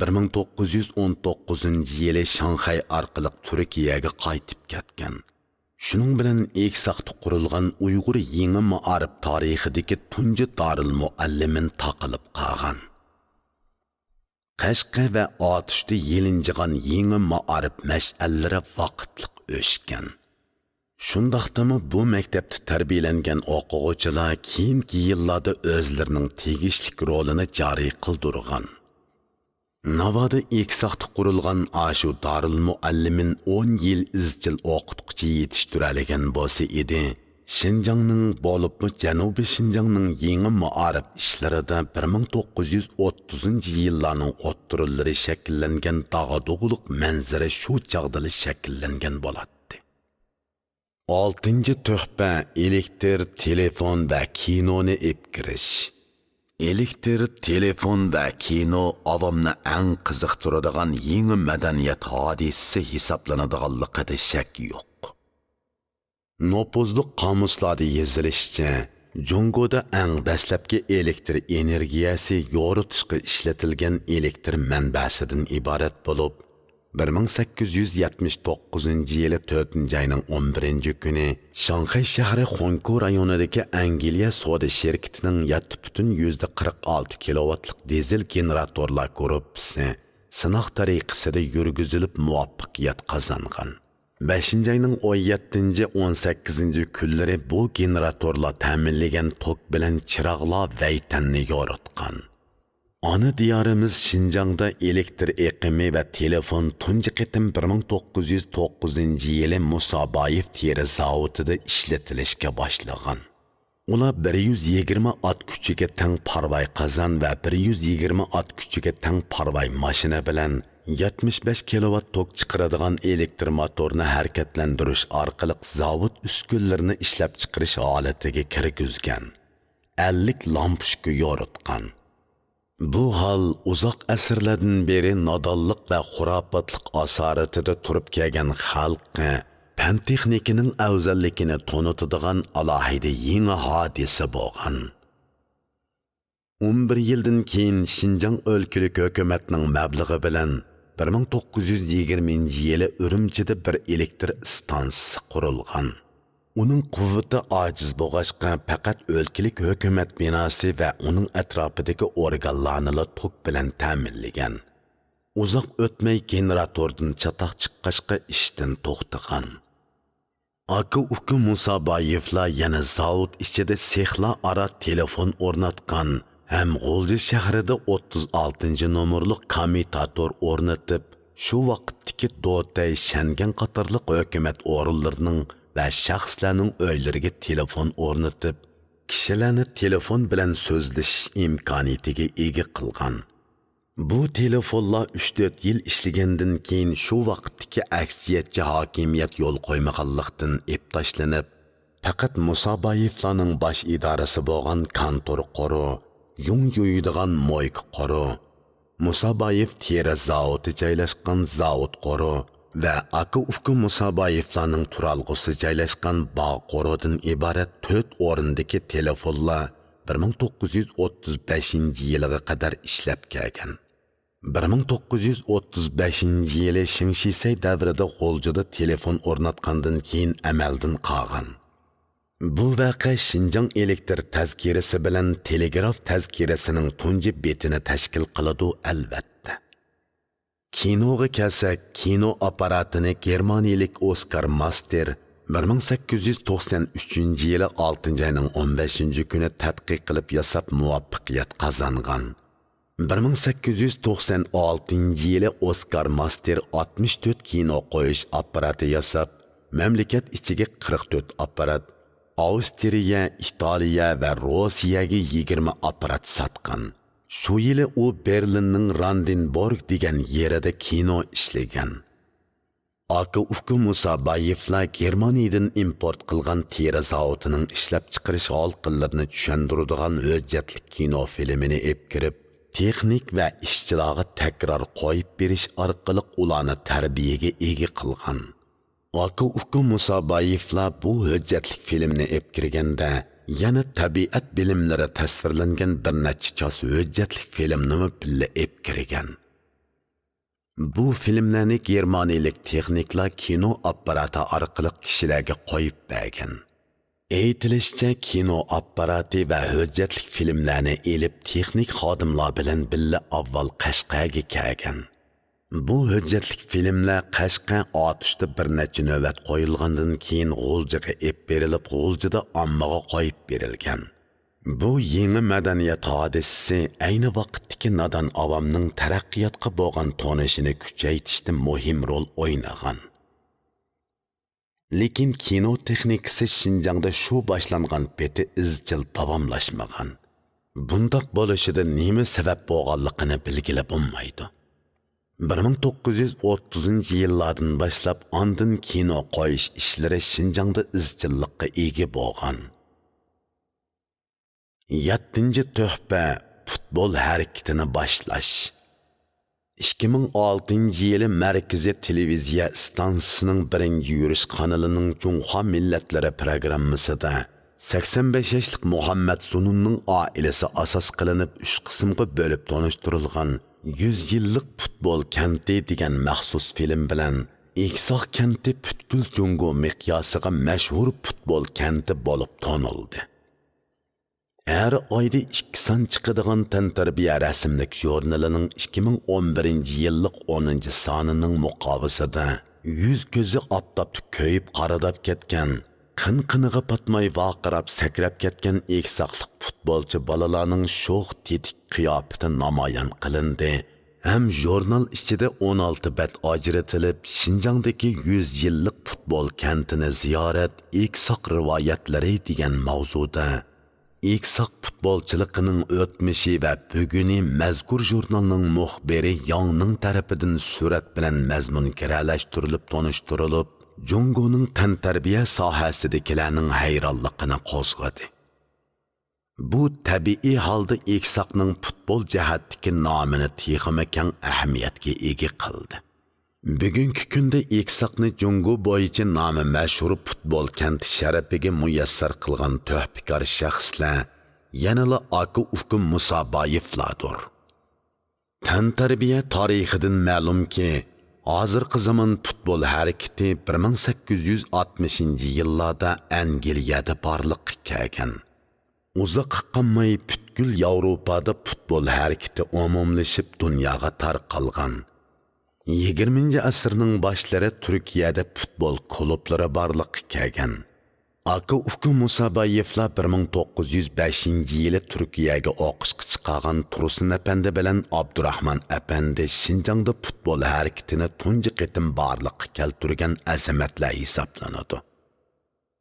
1919-yili Shanxay orqali Turkiyaga qaytib ketgan. Shuning bilan eksaqti qurilgan Uyg'ur yangi ma'arif tarixidagi tunji Darul Muallimin taqilib qolgan. Qashqa va Otushda yelinjigan yangi ma'arif mash'allari vaqtliq o'shgan. Shundaqdami bu maktabda tarbiyalangan o'quvchilar keyingi yillarda o'zlarining tegishli rolini joriy qildirgan. Navoda eksaqti qurilgan ashu Darul Muallimin 10 yil izchil o'qituvchi yetishtiralagan bo'lsa edi, Şinjanning bo'libmi Janubiy Şinjanning yangi ma'arif ishlarida 1930-yillarning o'ttirillari shakllangan dag'adug'liq manzara shu chaqdili shakllangan bo'ladi. 6-tuhfa elektr, telefon va kinoni epkirish. Elektr, telefon va kino avomni eng qiziqtiradigan yangi madaniyat hodisasi hisoblanadiganligida shak yo'q. Nopozliq qomuslarda yozilishicha, Jungoda eng dastlabki elektr energiyasi yoritishga ishlatilgan elektr manbasidan iborat bo'lib, 1879-yili 4-oyning 11-kuni Shanxay shahri Xonku rayonidagi Angliya soda shirkatining 7,46 kilovatlik dizel generatorlar gruppasi sinov tariqasida yurgizilib muvaffaqiyat qozongan. 5-oyning 17-18 kunlari bu generatorlar ta'minlagan tok bilan chiroqlar vaytanni yoritgan. Ana diyorimiz Şinjangda elektr eqimi va telefon tunji qitim 1909-yili Musabayev teri zavodida ishlatilishga boshlagan. Ular 120 at kuchiga teng parvay qozon va 120 at kuchiga teng parvay mashina bilan 75 kilovat tok chiqaradigan elektr motorni harakatlantirish orqali zavod uskunlarini ishlab chiqarish holatiga kirgizgan. 50 lampochka yoritgan. Bu hal uzoq asrlardan beri nodonlik va xurofotlik asoratida turib kelgan xalqqa fan texnikining afzalligini tonutadigan alohida yangi hodisa bo'lgan. 11 yildan keyin Şinjan o'lkalik hukumatining mablag'i bilan 1920-yili Urumchida bir elektr stansiyasi qurilgan. Uning quvvati ojiz bo'lg'achqa faqat o'lkalik hukumat binosi va uning atrofidagi organlarni tok bilan ta'minlagan. Uzoq o'tmay generatordan chatoq chiqqachqa ishdan to'xtagan. Aka-uka Musaboyevlar yana zavod ichida sexlar aro telefon o'rnatgan ham G'o'lji shahrida 36-nomerli kommutator o'rnatib, shu vaqtdagi Do'tay, Shangan qatorliq hukumat o'rinlarining va shaxslarning uylariga telefon o'rnatib, kishilarni telefon bilan so'zlashish imkoniyatiga ega qilgan. Bu telefonlar 3-4 yil ishlagandan keyin shu vaqtdagi aksiyatchi hokimiyat yo'l qo'ymaganlikdan eptashlanib, faqat Musaboyevlarning bosh idorasi bo'lgan kontor qoro, yung yuydigan moyk qoro, Musaboyev teri zavodi joylashgan zavod qoro va aka-uka Musaboyevlarning turalg'usi joylashgan bog' qorodan iborat 4 o'rindagi telefonlar 1935-yilga qadar ishlab kelgan. 1935-yili Shingshisay davrida G'o'ljida telefon o'rnatgandan keyin amaldan qolgan. Bu voqea Shinjang elektr tazkirasi bilan telegraf tazkirasining tunji betini tashkil qiladi albatta. Kinoga kelsak, kino apparatini germaniyalik Oskar Master 1893-yili 6-oyning 15-kuni tadqiq qilib yasab muvaffaqiyat qozongan. 1896-yili Oskar Master 64 kino qo'yish apparati yasab, mamlakat ichiga 44 apparat, Avstriya, Italiya va Rossiyaga 20 apparat sotgan. Shu yili u Berlinning Brandenburg degan yerida kino ishlagan. Aka-uka Musaboyevlar Germaniyadan import qilgan teri zavodining ishlab chiqarish holqinlarini tushundiradigan hujjatli kino filmini kirib, texnik va ishchilarga takror qo'yib berish orqali ularni tarbiyaga ega qilgan. Aka-uka Musaboyevlar bu hujjatli filmni kirganda yana tabiat bilimlari tasvirlangan bir necha chos hujjatli filmni billa kirgan. Bu filmlarni germaniyalik texniklar kino apparati orqali kishilarga qo'yib bergan. Aytilishicha, kino apparati va hujjatli filmlarni elib texnik xodimlar bilan billa avval Qashqarga kelgan. Bu hujjatli filmlar Qashqa otishda bir necha navbat qo'yilgandan keyin G'o'ljiga berilib, G'o'ljida ommaga qo'yib berilgan. Bu yangi madaniyat hodisasi ayni vaqtdagi nodon avomning taraqqiyotga bo'lgan tonishini kuchaytirishda muhim rol o'ynagan. Lekin kino texnikasi Shinjongda shu boshlangan peti izchil davomlashmagan. Bundoq bo'lishida nima sabab bo'lganligini bilgilab bo'lmaydi. 1930-yillardan boshlab ondan kino qo'yish ishlari Shinjongda izchillikqa ega bo'lgan. 7-tuhfa futbol harakatini boshlash. 2006-yili Markaziy televiziya stansiyasining 1-yurish kanalining Junxo millatlari programmasida 85 yoshlik Muhammad Sununning oilasi asos qilinib 3 qismga bo'lib tanishtirilgan 100 yillik futbol kenti degan maxsus film bilan Eksoq kenti butkul Jungo miqyosiga mashhur futbol kenti bo'lib tanildi. Her ayda 2 son chiqadigan tantarbiya rasmlik jurnalining 2011-yillik 10-sonining muqovasida 100 ko'zi oftobda ko'yib qaradab ketgan, qin-qiniga patmay vaqirab sakrab ketgan eksoqliq futbolchi bolalarning sho'x tetik qiyofati namoyon qilindi. Hem jurnal ichida 16 bet ajratilib, Shinjongdagi 100 yillik futbol kentini ziyorat, eksoq rivoyatlari degan mavzuda Eksoq futbolchiligining o'tmishi va buguni mazkur jurnalning muxbiri Yangning tarafidan surat bilan mazmun kiralashtirilib tanishtirilib, Jungoning tantarbiya sohasidagilarning hayronligini qo'zg'adi. Bu tabiiy holda Eksoqning futbol jihatdagi nomini texmi keng ahamiyatga ega qildi. Bugungi kunda Eksoqni Jungo bo'yicha nomi mashhur futbol kenti sharafiga muyassar qilgan tuhfikor shaxslar yanala aka-uka Musaboyevlardir. Tantarbiya tarixidan ma'lumki, hozirgi zamon futbol harakati 1860-yillarda Angliyada borliqqa kelgan. Uzoq qolmay butkul Yevropada futbol harakati umumlashib dunyoga tarqalgan. 20-asrning boshlari Turkiyada futbol klublari borliqqa kelgan. Aka-uka Musabayevlar 1905-yili Turkiyaga o'qishga chiqqan Tursun Efendi bilan Abdurahmon Efendi Şinjangda futbol harakatini tunji qitim borliqqa keltirgan azamatlar hisoblanadi.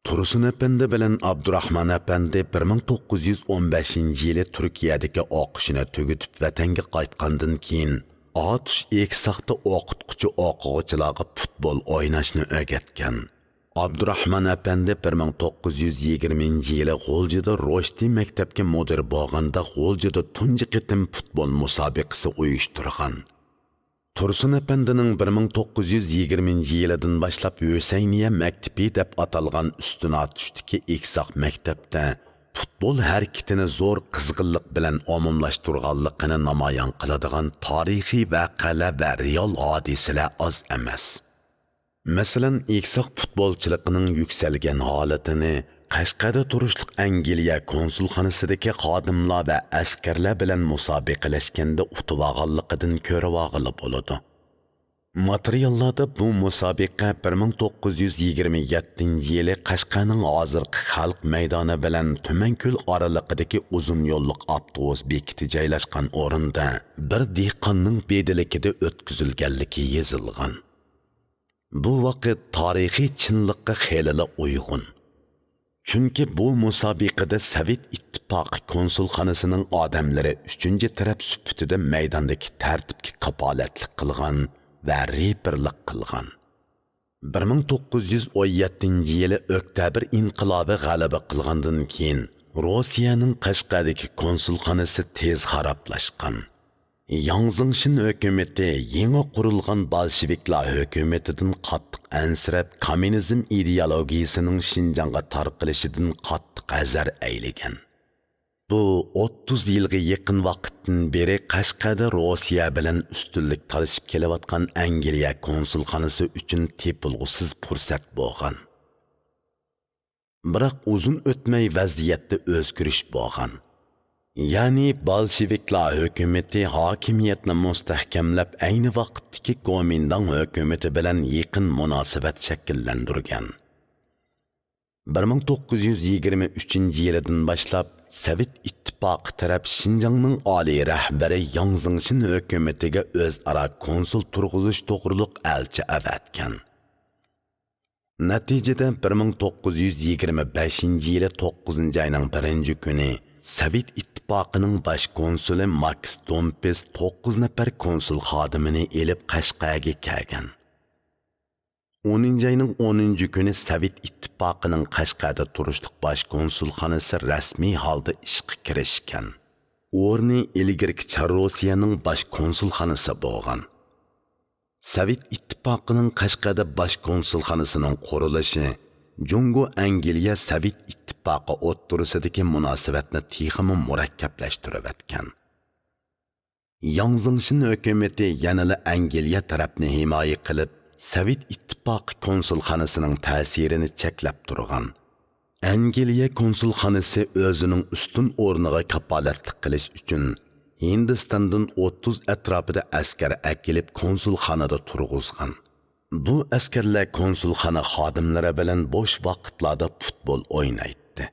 Tursun Efendi bilan Abdurahmon Efendi 1915-yili Turkiyadagi o'qishini tugatib vatanga qaytgandan keyin Atush Eksaqda o'qituvchi o'quvchilarga futbol o'ynashni o'rgatgan. Abdurahmon Efendi 1920-yili G'oljida Roshdi maktabga mudir bo'lganda G'oljida tunji qitim futbol musobaqasi uyushtirgan. Tursun Efendining 1920-yilidan boshlab Hüseyniye maktabi deb atalgan ustun atushdagi Eksaq maktabda futbol harakatini zo'r qizg'inlik bilan umumlashtirganligini namoyon qiladigan tarixiy voqealar va real hodisalar oz emas. Masalan, Eksaq futbolchiligining yuksalgan holatini Qashqarda turishliq Angliya konsulxonasidagi xodimlar va askarlar bilan musobaqalashganda utib olganligidan ko'rib olg'ili bo'ladi. Materiallarda bu musobaqa 1927-yili Qashqarning hozirgi xalq maydoni bilan Tumanko'l oralig'idagi uzun yo'lliq avtobus bekiti joylashgan o'rinda bir dehqonning bediligida o'tkazilganligi yozilgan. Bu vaqt tarixiy chinlikka xelila uyg'un. Chunki bu musobaqada Sovet ittifoqi konsulxonasining odamlari 3-taraf sifatida maydondagi tartibga kapolatlik qilgan va reperlik qilgan. 1917-yili oktyabr inqilobi g'alaba qilgandan keyin Rossiyaning Qashqardagi konsulxonasi tez xaroblashgan. Yang Zingshin hukumati yangi qurilgan bolsheviklar hukumatidan qattiq ansirab, kommunizm ideologiyasining Şinjangga tarqilishidan qattiq azar aylagan. Bu 30 yilga yaqin vaqtdan beri Qashqarda Rossiya bilan ustunlik talashib kelayotgan Angliya konsulxonasi uchun tepilg'usiz fursat bo'lgan. Biroq uzun o'tmay vaziyatda o'zgarish bo'lgan. Ya'ni bolsheviklar hukumati hokimiyatni mustahkamlab, ayni vaqtdagi Komindang hukumati bilan yaqin munosabat shakllantirgan. 1923-yildan boshlab Sovet ittifoqi taraf Şinjangning oliy rahbari Yang Zingshin hukumatiga o'zaro konsul turg'izish to'g'riliq elchi avatgan. Natijada 1925-yili 9-oyning 1-kuni Sovet ittifoqining bosh konsuli Max Dompes 9 nafar konsul xodimini elib Qashqarga kelgan. 10-oyning 10-kuni Sovet ittifoqining Qashqarda turishliq bosh konsulxonasi rasmiy holda ishga kirishgan. O'rni ilgirki Rossiyaning bosh konsulxonasi bo'lgan. Sovet ittifoqining Qashqarda bosh konsulxonasining qurilishi Jungo Angliya Sovet ittifoqi o'rtasidagi munosabatni texmi murakkablashtirib o'tgan. Yang Zingshin hukumati yanada Angliya tarafni himoya qilib, Sovet ittifoqi konsulxonasining ta'sirini cheklab turgan. Angliya konsulxonasi o'zining ustun o'rniga kapolatlik qilish uchun Hindistondan 30 atrofida askar akilib konsulxonada turg'izgan. Bu askarlar konsulxona xodimlari bilan bo'sh vaqtlarda futbol o'ynaydi.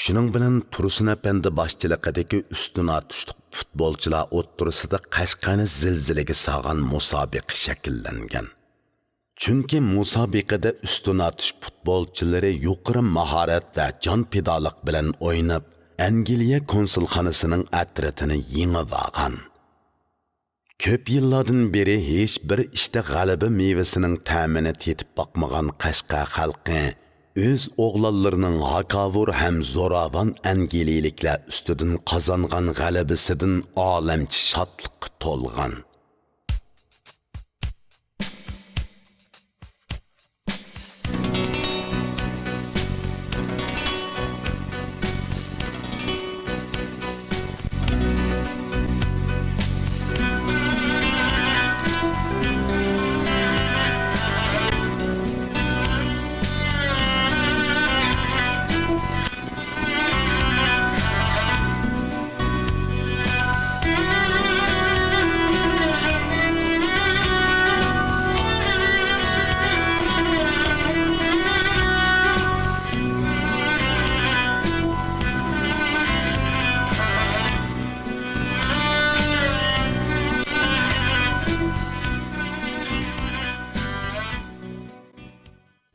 Shuning bilan Tursun Efendi boshchiligidagi ustun atishliq futbolchilar o'rtasida Qashqarni zilzilaga solgan musobaqa shakllangan. Chunki musobaqada ustun atish futbolchilari yuqori mahorat va jonpidolik bilan o'ynab, Angliya konsulxonasining atratini yengib olgan. Ko'p yillardan beri hech bir ishda g'alaba mevasining ta'mini tetib boqmagan Qashqar xalqi o'z o'g'lonlarining hakavur ham zo'ravon angliyaliklar ustidan qozongan g'alabasidan olamcha shodlikqa to'lgan.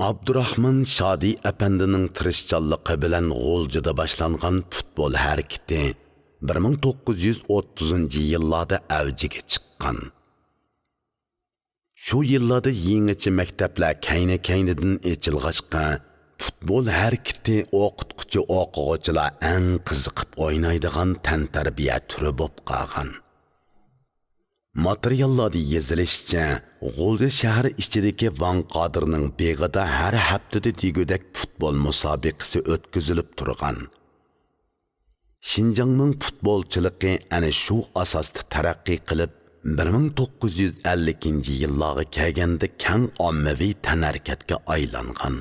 Abdurrahman Shodi apandining tirishchanligi bilan G'oljida boshlangan futbol harakati 1930-yillarda avjiga chiqqan. Shu yillarda yangicha maktablar kayni-kaynidan ochilg'achqa futbol harakati o'qituvchi-o'quvchilar eng qiziqib o'ynaydigan tantarbiya turi bo'lib qolgan. Materiallarda yozilishicha, G'o'lja shahri ichidagi Van Qodirning beg'ida har haftada degudek futbol musobaqasi o'tkazilib turgan. Xinjiangning futbolchiligi ana shu asosda taraqqiy qilib 1950-yillarga kelganda keng ommaviy tanharakatga aylangan.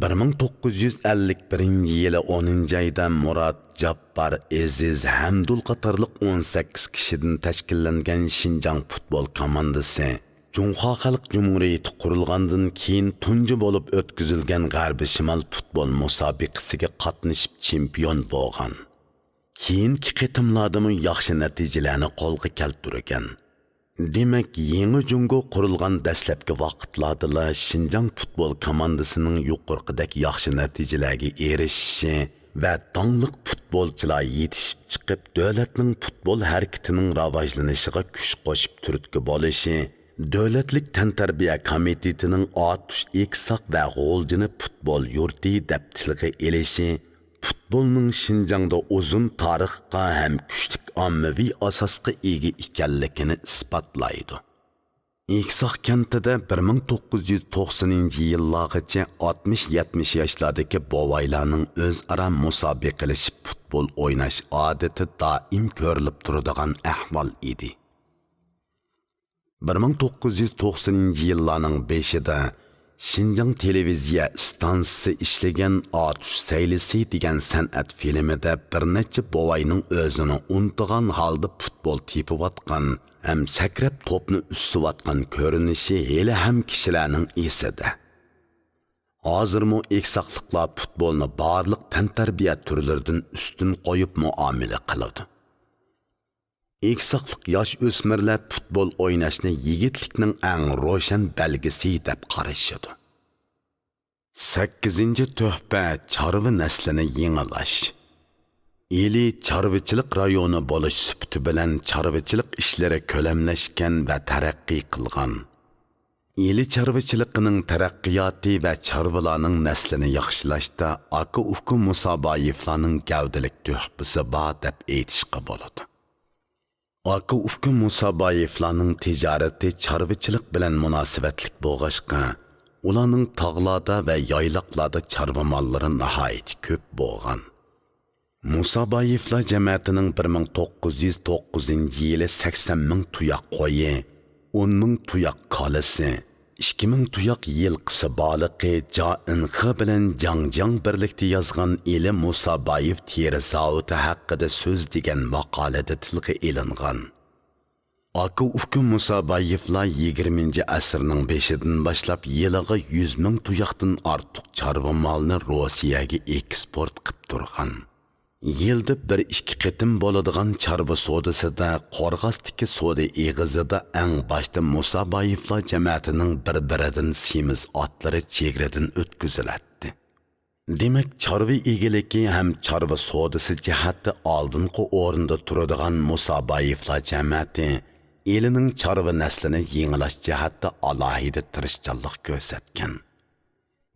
1951-yili 10-oyda Murod, Jabbor, Aziz, Hamdul qatorliq 18 kishidan tashkillangan Xinjiang futbol komandasi Junxo Xalq Jumhuriyati qurilgandan keyin tunji bo'lib o'tkazilgan G'arbiy Shimol futbol musobaqasiga qatnashib chempion bo'lgan. Keyingi qitimlardami yaxshi natijalarni qo'lga keltirgan. Demak, yangi Jungo qurilgan dastlabki vaqtlarda Xinjiang futbol komandasining yuqorqidek yaxshi natijalarga erishishi va donliq futbolchilar yetishib chiqib davlatning futbol harakatining rivojlanishiga kuch qo'shib turtki bo'lishi, davlatlik tantarbiya komitetining Atush Eksoq va G'o'ljini futbol yurti deb tilga elishi futbolning Xinjiangda uzun tarixga ham kuchli ommaviy asosga ega ekanligini isbotlaydi. Eksoq kentida 1990-yillargacha 60-70 yoshlardagi bovaylarning o'zaro musobaqalashib futbol o'ynash odati doim ko'rilib turadigan ahvol edi. 1990-yillarning 5-ida Xinjiang televiziya stansiyasi ishlagan Atush saylisi degan san'at filmida bir necha bovayning o'zini unutgan holda futbol tepiyotgan ham sakrab to'pni ustiyotgan ko'rinishi hali ham kishilarning esida. Hozirmi eksoqliqlar futbolni barliq tantarbiya turlaridan ustun qo'yib muomala qiladi. Eksoqliq yosh o'smirlar futbol o'ynashni yigitlikning eng ro'shan belgisi deb qarashadi. 8-tuhfa chorva naslini yangilash. Eli chorvachilik rayoni bo'lish sifati bilan chorvachilik ishlari ko'lamlashgan va taraqqiy qilgan. Eli chorvachiligining taraqqiyoti va chorvalarning naslini yaxshilashda Aka Ufku Musaboyevlarning gavdalik tuhfasi bor deb aytishga bo'ladi. Aka Ufku Musaboyevlarning tijorati chorvachilik bilan munosabatlik bo'lg'ashqa, ularning tog'larda va yayloqlarda chorva mollari nihoyat ko'p bo'lgan. Musaboyevlar jamiyatining 1909-yili 80 ming tuyoq qo'yi, 10 ming tuyoq kolisi, 2 ming tuyoq yilqisi baliqi Jainxi bilan Jangjang birlikda yozgan Eli Musaboyev teri zavodi haqida so'z degan maqolada tilga ilingan. Aka Ufku Musaboyevlar 20-asrning 5-dan boshlab yiliga 100 ming tuyoqdan ortiq chorva molni Rossiyaga eksport qilib turgan. Yilda 1-2 qitim bo'ladigan chorva sodasida Qorg'asdagi soda eg'izida eng boshda Musaboyevlar jamiyatining bir-biridan semiz otlari chegaradan o'tkaziladi. Demak, chorva egiligi ham chorva sodasi jihatda oldingi o'rinda turadigan Musaboyevlar jamiyati elining chorva naslini yangilash jihatda alohida tirishchanlik ko'rsatgan.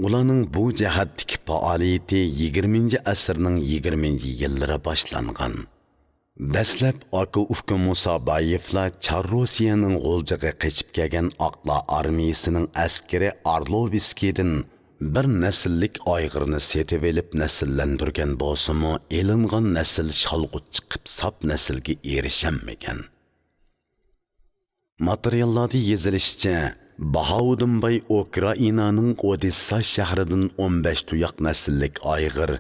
Ularning bu jihatdagi faoliyati 20-asrning 20-yillari boshlangan. Dastlab Aka Ufku Musaboyevlar Rossiyaning G'o'ljaga qochib kelgan Oqlar armiyasining askari Arloviskidan bir nasllik ayg'irni setib olib nasllantirgan bo'lsa-mu, elingan nasl shalg'ut chiqib sap naslga erishanmagan. Materiallarda yozilishicha, Bahauddinbay Ukrainaning Odessa shahridan 15 tuyoq nasllik ayg'ir,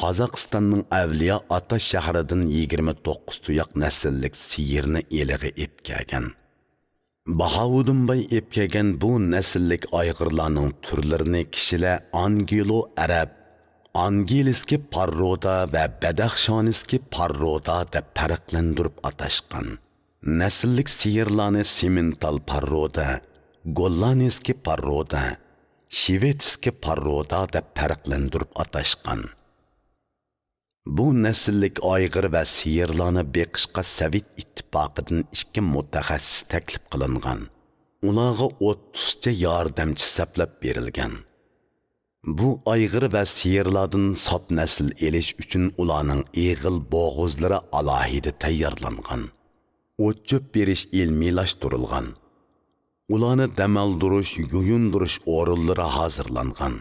Qozog'istonning Avliya Ota shahridan 29 tuyoq nasllik siyirni eliga epkagan. Bahauddinbay epkagan bu nasllik ayg'irlarning turlarini kishilar Anglo-Arab, Angeliski parroda va Badaxshoniski parroda deb farqlantirib atashgan. Nasllik siyirlarni Simmental parroda, Gollaniski parroda, Shvetskiy paroda deb farqlantirib atashgan. Bu nasllik ayg'ir va siyirlarni beqishqa Sovet ittifoqidan 2 mutaxassis taklif qilingan. Ularga 30 ta yordamchi saplab berilgan. Bu ayg'ir va siyirlardan sop nasl elish uchun ularning eg'il bo'g'izlari alohida tayyorlangan. O'tchop berish ilmiylashtirilgan. Ularni damaldirish, yuyundirish o'rinlari hozirlangan.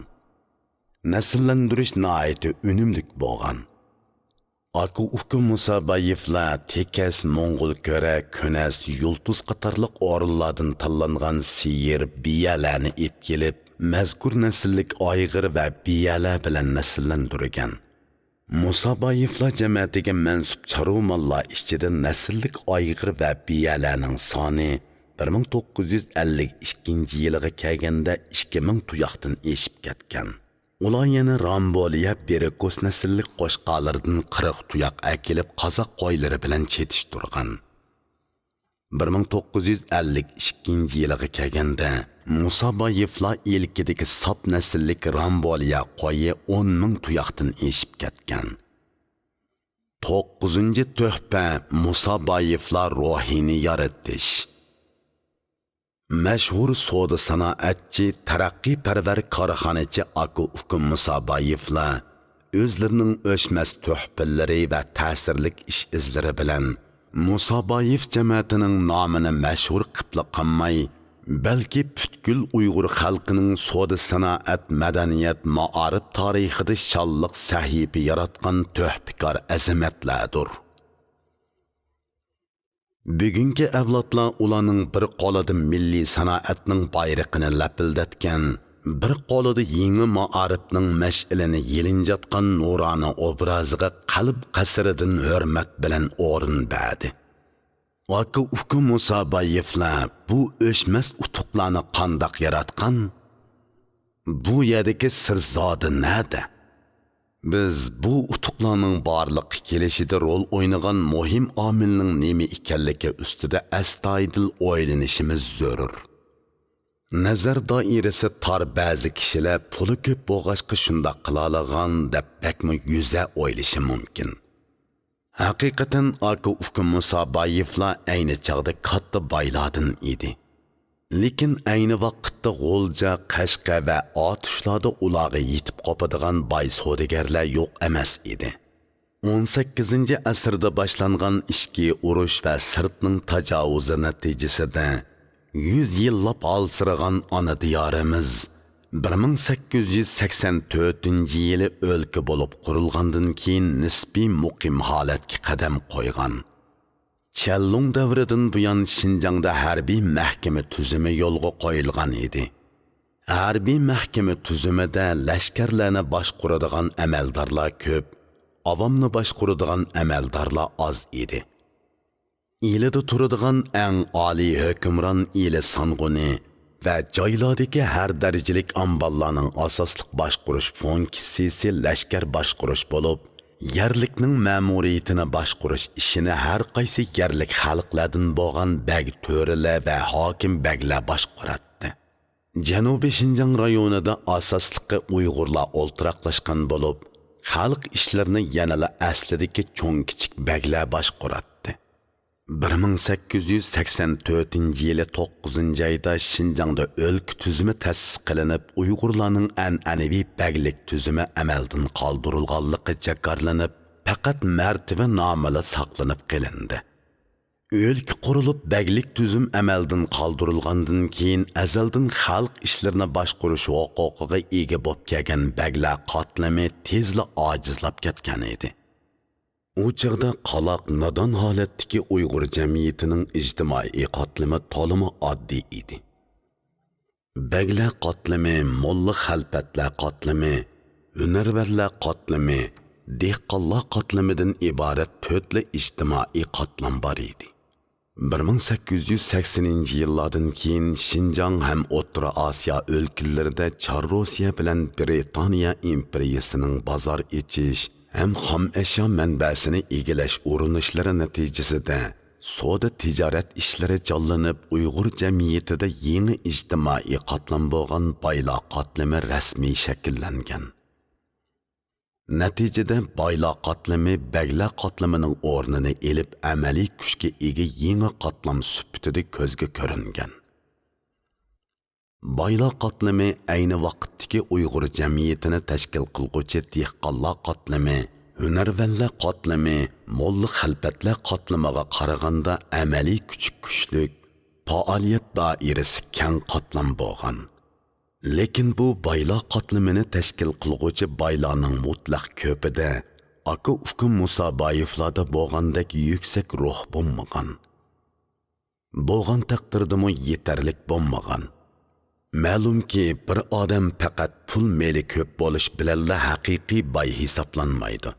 Nasllantirish nihoyatda unumli bo'lgan. Aka Uka Musabayevlar Tekes, Mo'ng'ul Ko'ra, Ko'nas, Yulduz qatorliq o'rinlardan tanlangan siyir, biyalarni ep kelib, mazkur nasllik ayg'ir va biyalar bilan nasllantirgan. Musabayevlar jamiyatiga mansub charumallar ichida nasllik ayg'ir va biyalarning soni 1952 yilga kelganda 2000 tuyoqdan eshib ketgan. Ular yana Ramboliya Berekos nasllik qo'shqalardan 40 tuyoq akilib qozoq qo'ylari bilan chetishtirgan. 1952 yilga kelganda Musabayevlar ilkidagi sop nasllik Ramboliya qo'yi 10,000 tuyoqdan eshib ketgan. 9-tuhfa Musabayevlar ruhini yaratish. Mashhur savdo sanoatchi, taraqqiyparvar korxonachi Aka Uka Musabayevlar o'zlarining o'chmas tuhfalari va ta'sirlik ish izlari bilan Musabayev jamiyatining nomini mashhur qilib qolmay, balki butkul Uyg'ur xalqining savdo sanoat, madaniyat, ma'arif tarixida shonliq sahifa yaratgan tuhfikor azamatlardir. Bugungi avlodlar ularning bir qo'lida milliy sanoatning bayrog'ini lapildatgan, bir qo'lida yangi ma'arifning mash'alini yelinjatgan nuroniy obraziga qalb qasridan hurmat bilan o'rin berdi. Aka Uka Musabayevlar bu o'chmas utuqlarni qandoq yaratgan? Bu yerdagi sirzodi nada? Biz bu utuqlarning barliq kelishida rol o'ynagan muhim omilning nima ekanligi ustida astoydil o'ylanishimiz zarur. Nazar doirasi tor ba'zi kishilar puli ko'p bo'lg'achqa shundoq qilalagan deb bakmi yuza o'ylashi mumkin. Haqiqatan Aka Uka Musabayevlar ayni chog'da katta boylardan edi. Lekin ayni vaqtda G'o'lja, Qashqa va Otishlarda ularga yetib qopadigan boy savdogarlar yo'q emas edi. 18-asrda boshlangan ichki urush va sirtning tajovuzi natijasida 100 yillab alsiragan ona diyorimiz 1884-yili o'lka bo'lib qurilgandan keyin nisbiy muqim holatga qadam qo'ygan. Challung davridan buyon Xinjiangda harbiy mahkama tuzumi yo'lga qo'yilgan edi. Harbiy mahkama tuzumida lashkarlarni boshqaradigan amaldorlar ko'p, avomni boshqaradigan amaldorlar oz edi. Elida turadigan eng oliy hukmron eli song'uni va joylardagi har darajalik omborlarning asosliq boshqarish funksiyasi lashkar boshqarish bo'lib, yerlikning ma'muriyatini boshqarish ishini har qaysi yerlik xalqlardan bo'lgan bag to'rilar va hokim baglar boshqaradi. Janubiy Xinjiang rayonida asosliqi Uyg'urlar o'ltiraqlashgan bo'lib, xalq ishlarini yanada aslidagi cho'ng kichik baglar boshqaradi. 1884-yili 9-oyda Xinjiangda o'lka tuzumi ta'sis qilinib, Uyg'urlarning an'anaviy baglik tuzumi amaldan qoldirilganligi jakarlanib, faqat martaba nomili saqlanib qilindi. O'lka qurilib, baglik tuzum amaldan qoldirilgandan keyin azaldan xalq ishlarini boshqarish huquqiga ega bo'lib kelgan baglar qatlami tezla ojizlab ketgan edi. U chog'da qaloq nodon holatdagi Uyg'ur jamiyatining ijtimoiy qatlami to'liq oddiy edi. Baglar qatlami, molla xalfatlar qatlami, hunarvarlar qatlami, dehqonlar qatlamidan iborat to'rtli ijtimoiy qatlam bor edi. 1880-yillardan keyin Xinjiang ham O'rta Osiyo o'lkalarida Char Rossiya bilan Britaniya imperiyasining bozor echish ham xom ashyo manbasini egallash urinishlari natijasida soda tijorat ishlari jonlanib Uyg'ur jamiyatida yangi ijtimoiy qatlam bo'lgan boylar qatlami rasmiy shakllangan. Natijada boylar qatlami baglar qatlamining o'rnini elib amaliy kuchga ega yangi qatlam sifatida ko'zga ko'ringan. Boylar qatlami ayni vaqtdagi Uyg'ur jamiyatini tashkil qilguvchi dehqonlar qatlami, hunarvanlar qatlami, molla xalfatlar qatlamiga qaraganda amaliy kuchlik, faoliyat doirasi keng qatlam bo'lgan. Lekin bu boylar qatlamini tashkil qilguvchi boylarning mutlaq ko'pida aka-uka Musaboyevlarda bo'lgandek yuksak ruh bo'lmagan. Bo'lgan taqdirdami yetarlik bo'lmagan. Ma'lumki, bir odam faqat pul meli ko'p bo'lish bilanla haqiqiy boy hisoblanmaydi.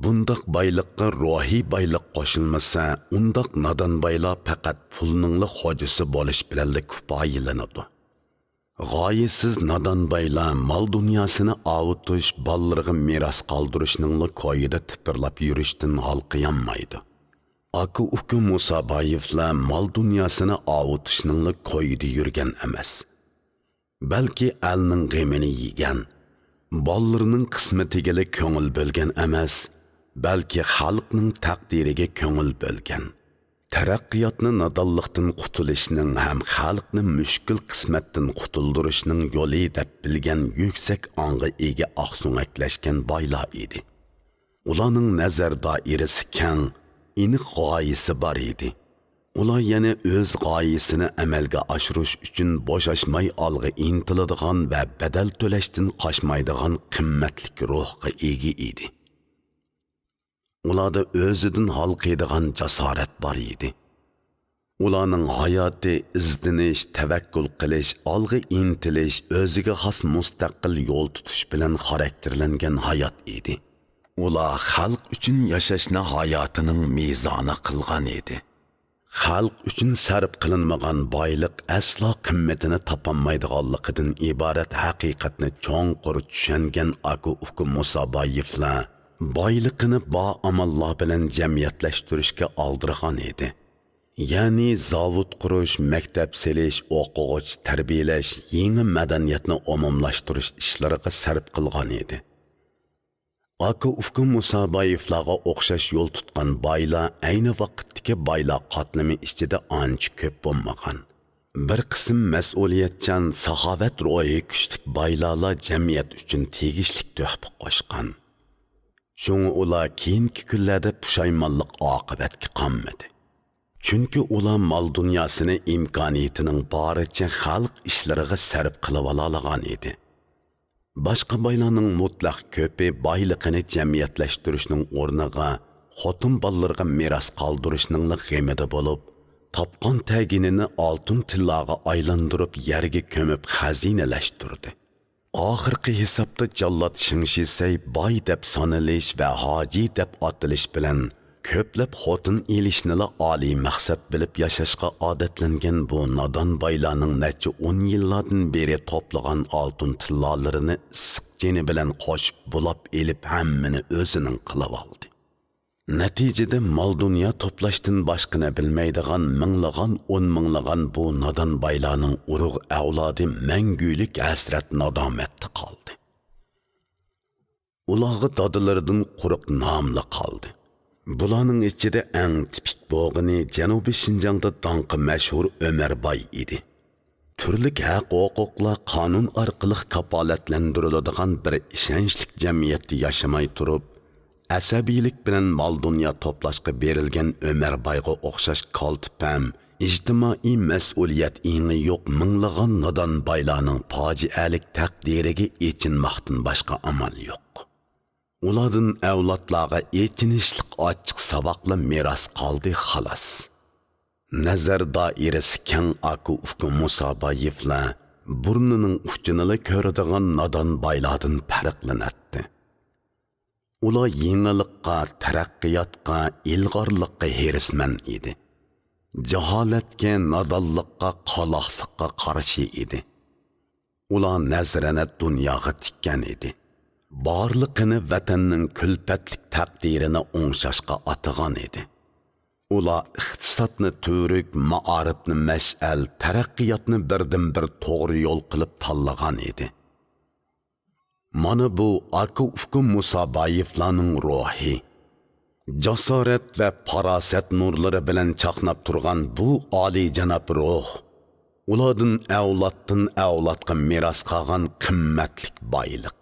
Bundaq boyliqqa ruhiy boyliq qo'shilmasa, undaq nodon boylar faqat pulningli xo'jasi bo'lish bilanla kifoyalanadi. G'oyasiz nodon boylar mol dunyosini avutish, ballarga meros qoldirishning ko'yida tipirlab yurishdan halqiyanmaydi. Aka-uka Musaboyevlar mol dunyosini avutishning ko'yida yurgan emas. Balki elning g'amini yegan, ballarning qismatiga ko'ngil bo'lgan emas, balki xalqning taqdiriga ko'ngil bo'lgan. Taraqqiyotni nodonlikdan qutulishning ham xalqni mushkul qismatdan qutuldirishning yo'li deb bilgan yuksak ong'i ega oqsumaklashgan boylar edi. Ularning nazar doirasi keng, aniq g'oyasi bor edi. Ular yana o'z g'oyasini amalga oshirish uchun bo'shashmay olg'a intiladigan va badal to'lashdan qochmaydigan qimmatli ruhga ega edi. Ularda o'zidan halqiydigan jasorat bor edi. Ularning hayoti izdinish, tavakkul qilish, olg'a intilish, o'ziga xos mustaqil yo'l tutish bilan xarakterlangan hayot edi. Ular xalq uchun yashashni hayotining mezoni qilgan edi. Xalq uchun sarf qilinmagan boyliq aslo qimmatini topolmaydiganligidan iborat haqiqatni cho'nqur tushungan aka-uka Musaboyevlar boyliqini baamallar bilan jamiyatlashtirishga oldirgan edi. Ya'ni zavod qurish, maktab selish, o'quvchi tarbiyalash, yangi madaniyatni umumlashtirish ishlariga sarf qilgan edi. Aka-uka Musaboyevlarga o'xshash yo'l tutgan boylar ayni vaqtdagi boylar qatlami ichida ancha ko'p bo'lmagan. Bir qism mas'uliyatchan, saxovat ruhi kuchli boylarlar jamiyat uchun tegishli tuhfa qo'shgan. Shunga ular keyingi kunlarda pushaymonlik oqibatga qolmadi. Chunki ular mol dunyosini imkoniyatining boricha xalq ishlariga sarf qilib olgan edi. Boshqa boylarning mutlaq ko'pi boyliqini jamiyatlashtirishning o'rniga xotin bolalarga meros qoldirishning g'amida bo'lib, topgan taginini oltin tillaga aylantirib yerga ko'mib xazinalashtirdi. Oxirgi hisobda jallod Shingshisay boy deb sanalish va hoji deb atilish bilan ko'plab xotin elishni oliy maqsad bilib yashashga odatlangan bu nodon boylarning necha 10 yillardan beri to'plagan oltin tillalarini issiq jeni bilan qo'shib bulab elib hammani o'zining qilib oldi. Natijada mol dunyo to'plashdan boshqani bilmaydigan minglagan 10 minglagan bu nodon boylarning urug' avlodi mangulik hasrat nadomatda qoldi. Ularga dodilaridan quruq nomli qoldi. Bularning ichida eng tipik bo'g'ini Janubiy Shinjongda danqi mashhur Ömerboy edi. Turli haq-huquqlar qonun orqali kafolatlantiriladigan bir ishonchli jamiyatda yashamay turib, asabiylik bilan mol dunyo to'plashga berilgan Ömerboyga o'xshash kaltipam, ijtimoiy mas'uliyat ingi yo'q minglagan nodon boylarning fojialik taqdiriga echinmoqdan boshqa amal yo'q. Ulardan avlodlarga echinishlik ochiq saboqli meros qoldi xolos. Nazar doirasi keng aka-uka Musaboyevlar burnining uchini ko'radigan nodon boylardan farqlanadi. Ular yangilikqa, taraqqiyotga, ilg'orlikqa herisman edi. Jaholatga, nodonlikqa, qaloqlikqa qarshi edi. Ular nazarani dunyoga tikkan edi. Barliqini vatanning kulpatlik taqdirini o'ngshashga atagan edi. Ular iqtisodni to'rik, ma'arifni mash'al, taraqqiyotni birdan-bir to'g'ri yo'l qilib tanlagan edi. Mana bu Aka Ufqi Musaboyevlarning ruhi. Jasorat va farosat nurlari bilan chaqnab turgan bu oliyjanob ruh, ulardan avloddan avlodga meros qolgan qimmatli boylik.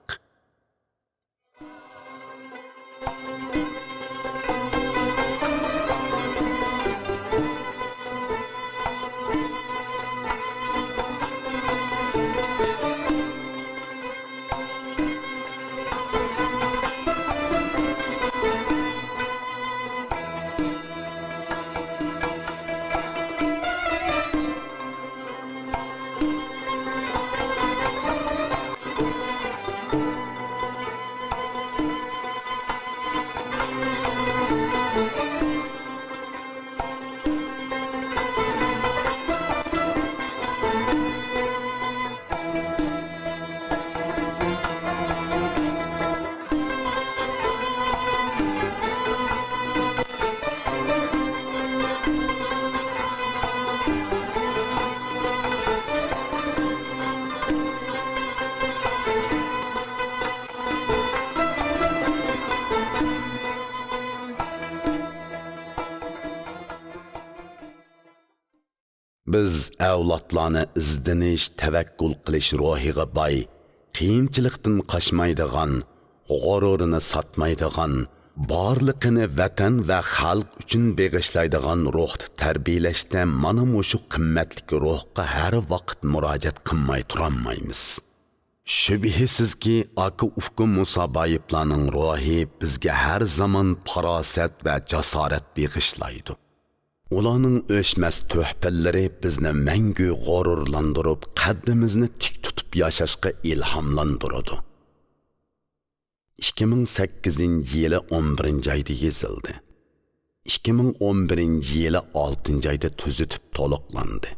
Biz avlodlarni izdinish, tavakkul qilish ruhiga boy, qiyinchilikdan qochmaydigan, g'ururini sotmaydigan, borliqini vatan va xalq uchun beg'ishlaydigan ruhni tarbiyalashda mana shu qimmatli ruhga har vaqt murojaat qilmay turolmaymiz. Shubhisizki, Aka Ufqi Musaboyevlarning ruhi bizga har zaman farosat va jasorat beg'ishlaydi. Ularning o'chmas tuhfallari bizni mangu g'ururlantirib, qaddimizni tik tutib yashashga ilhomlantiradi. 2008-yili 11-oyda yozildi. 2011-yili 6-oyda tuzitib to'liqlandi.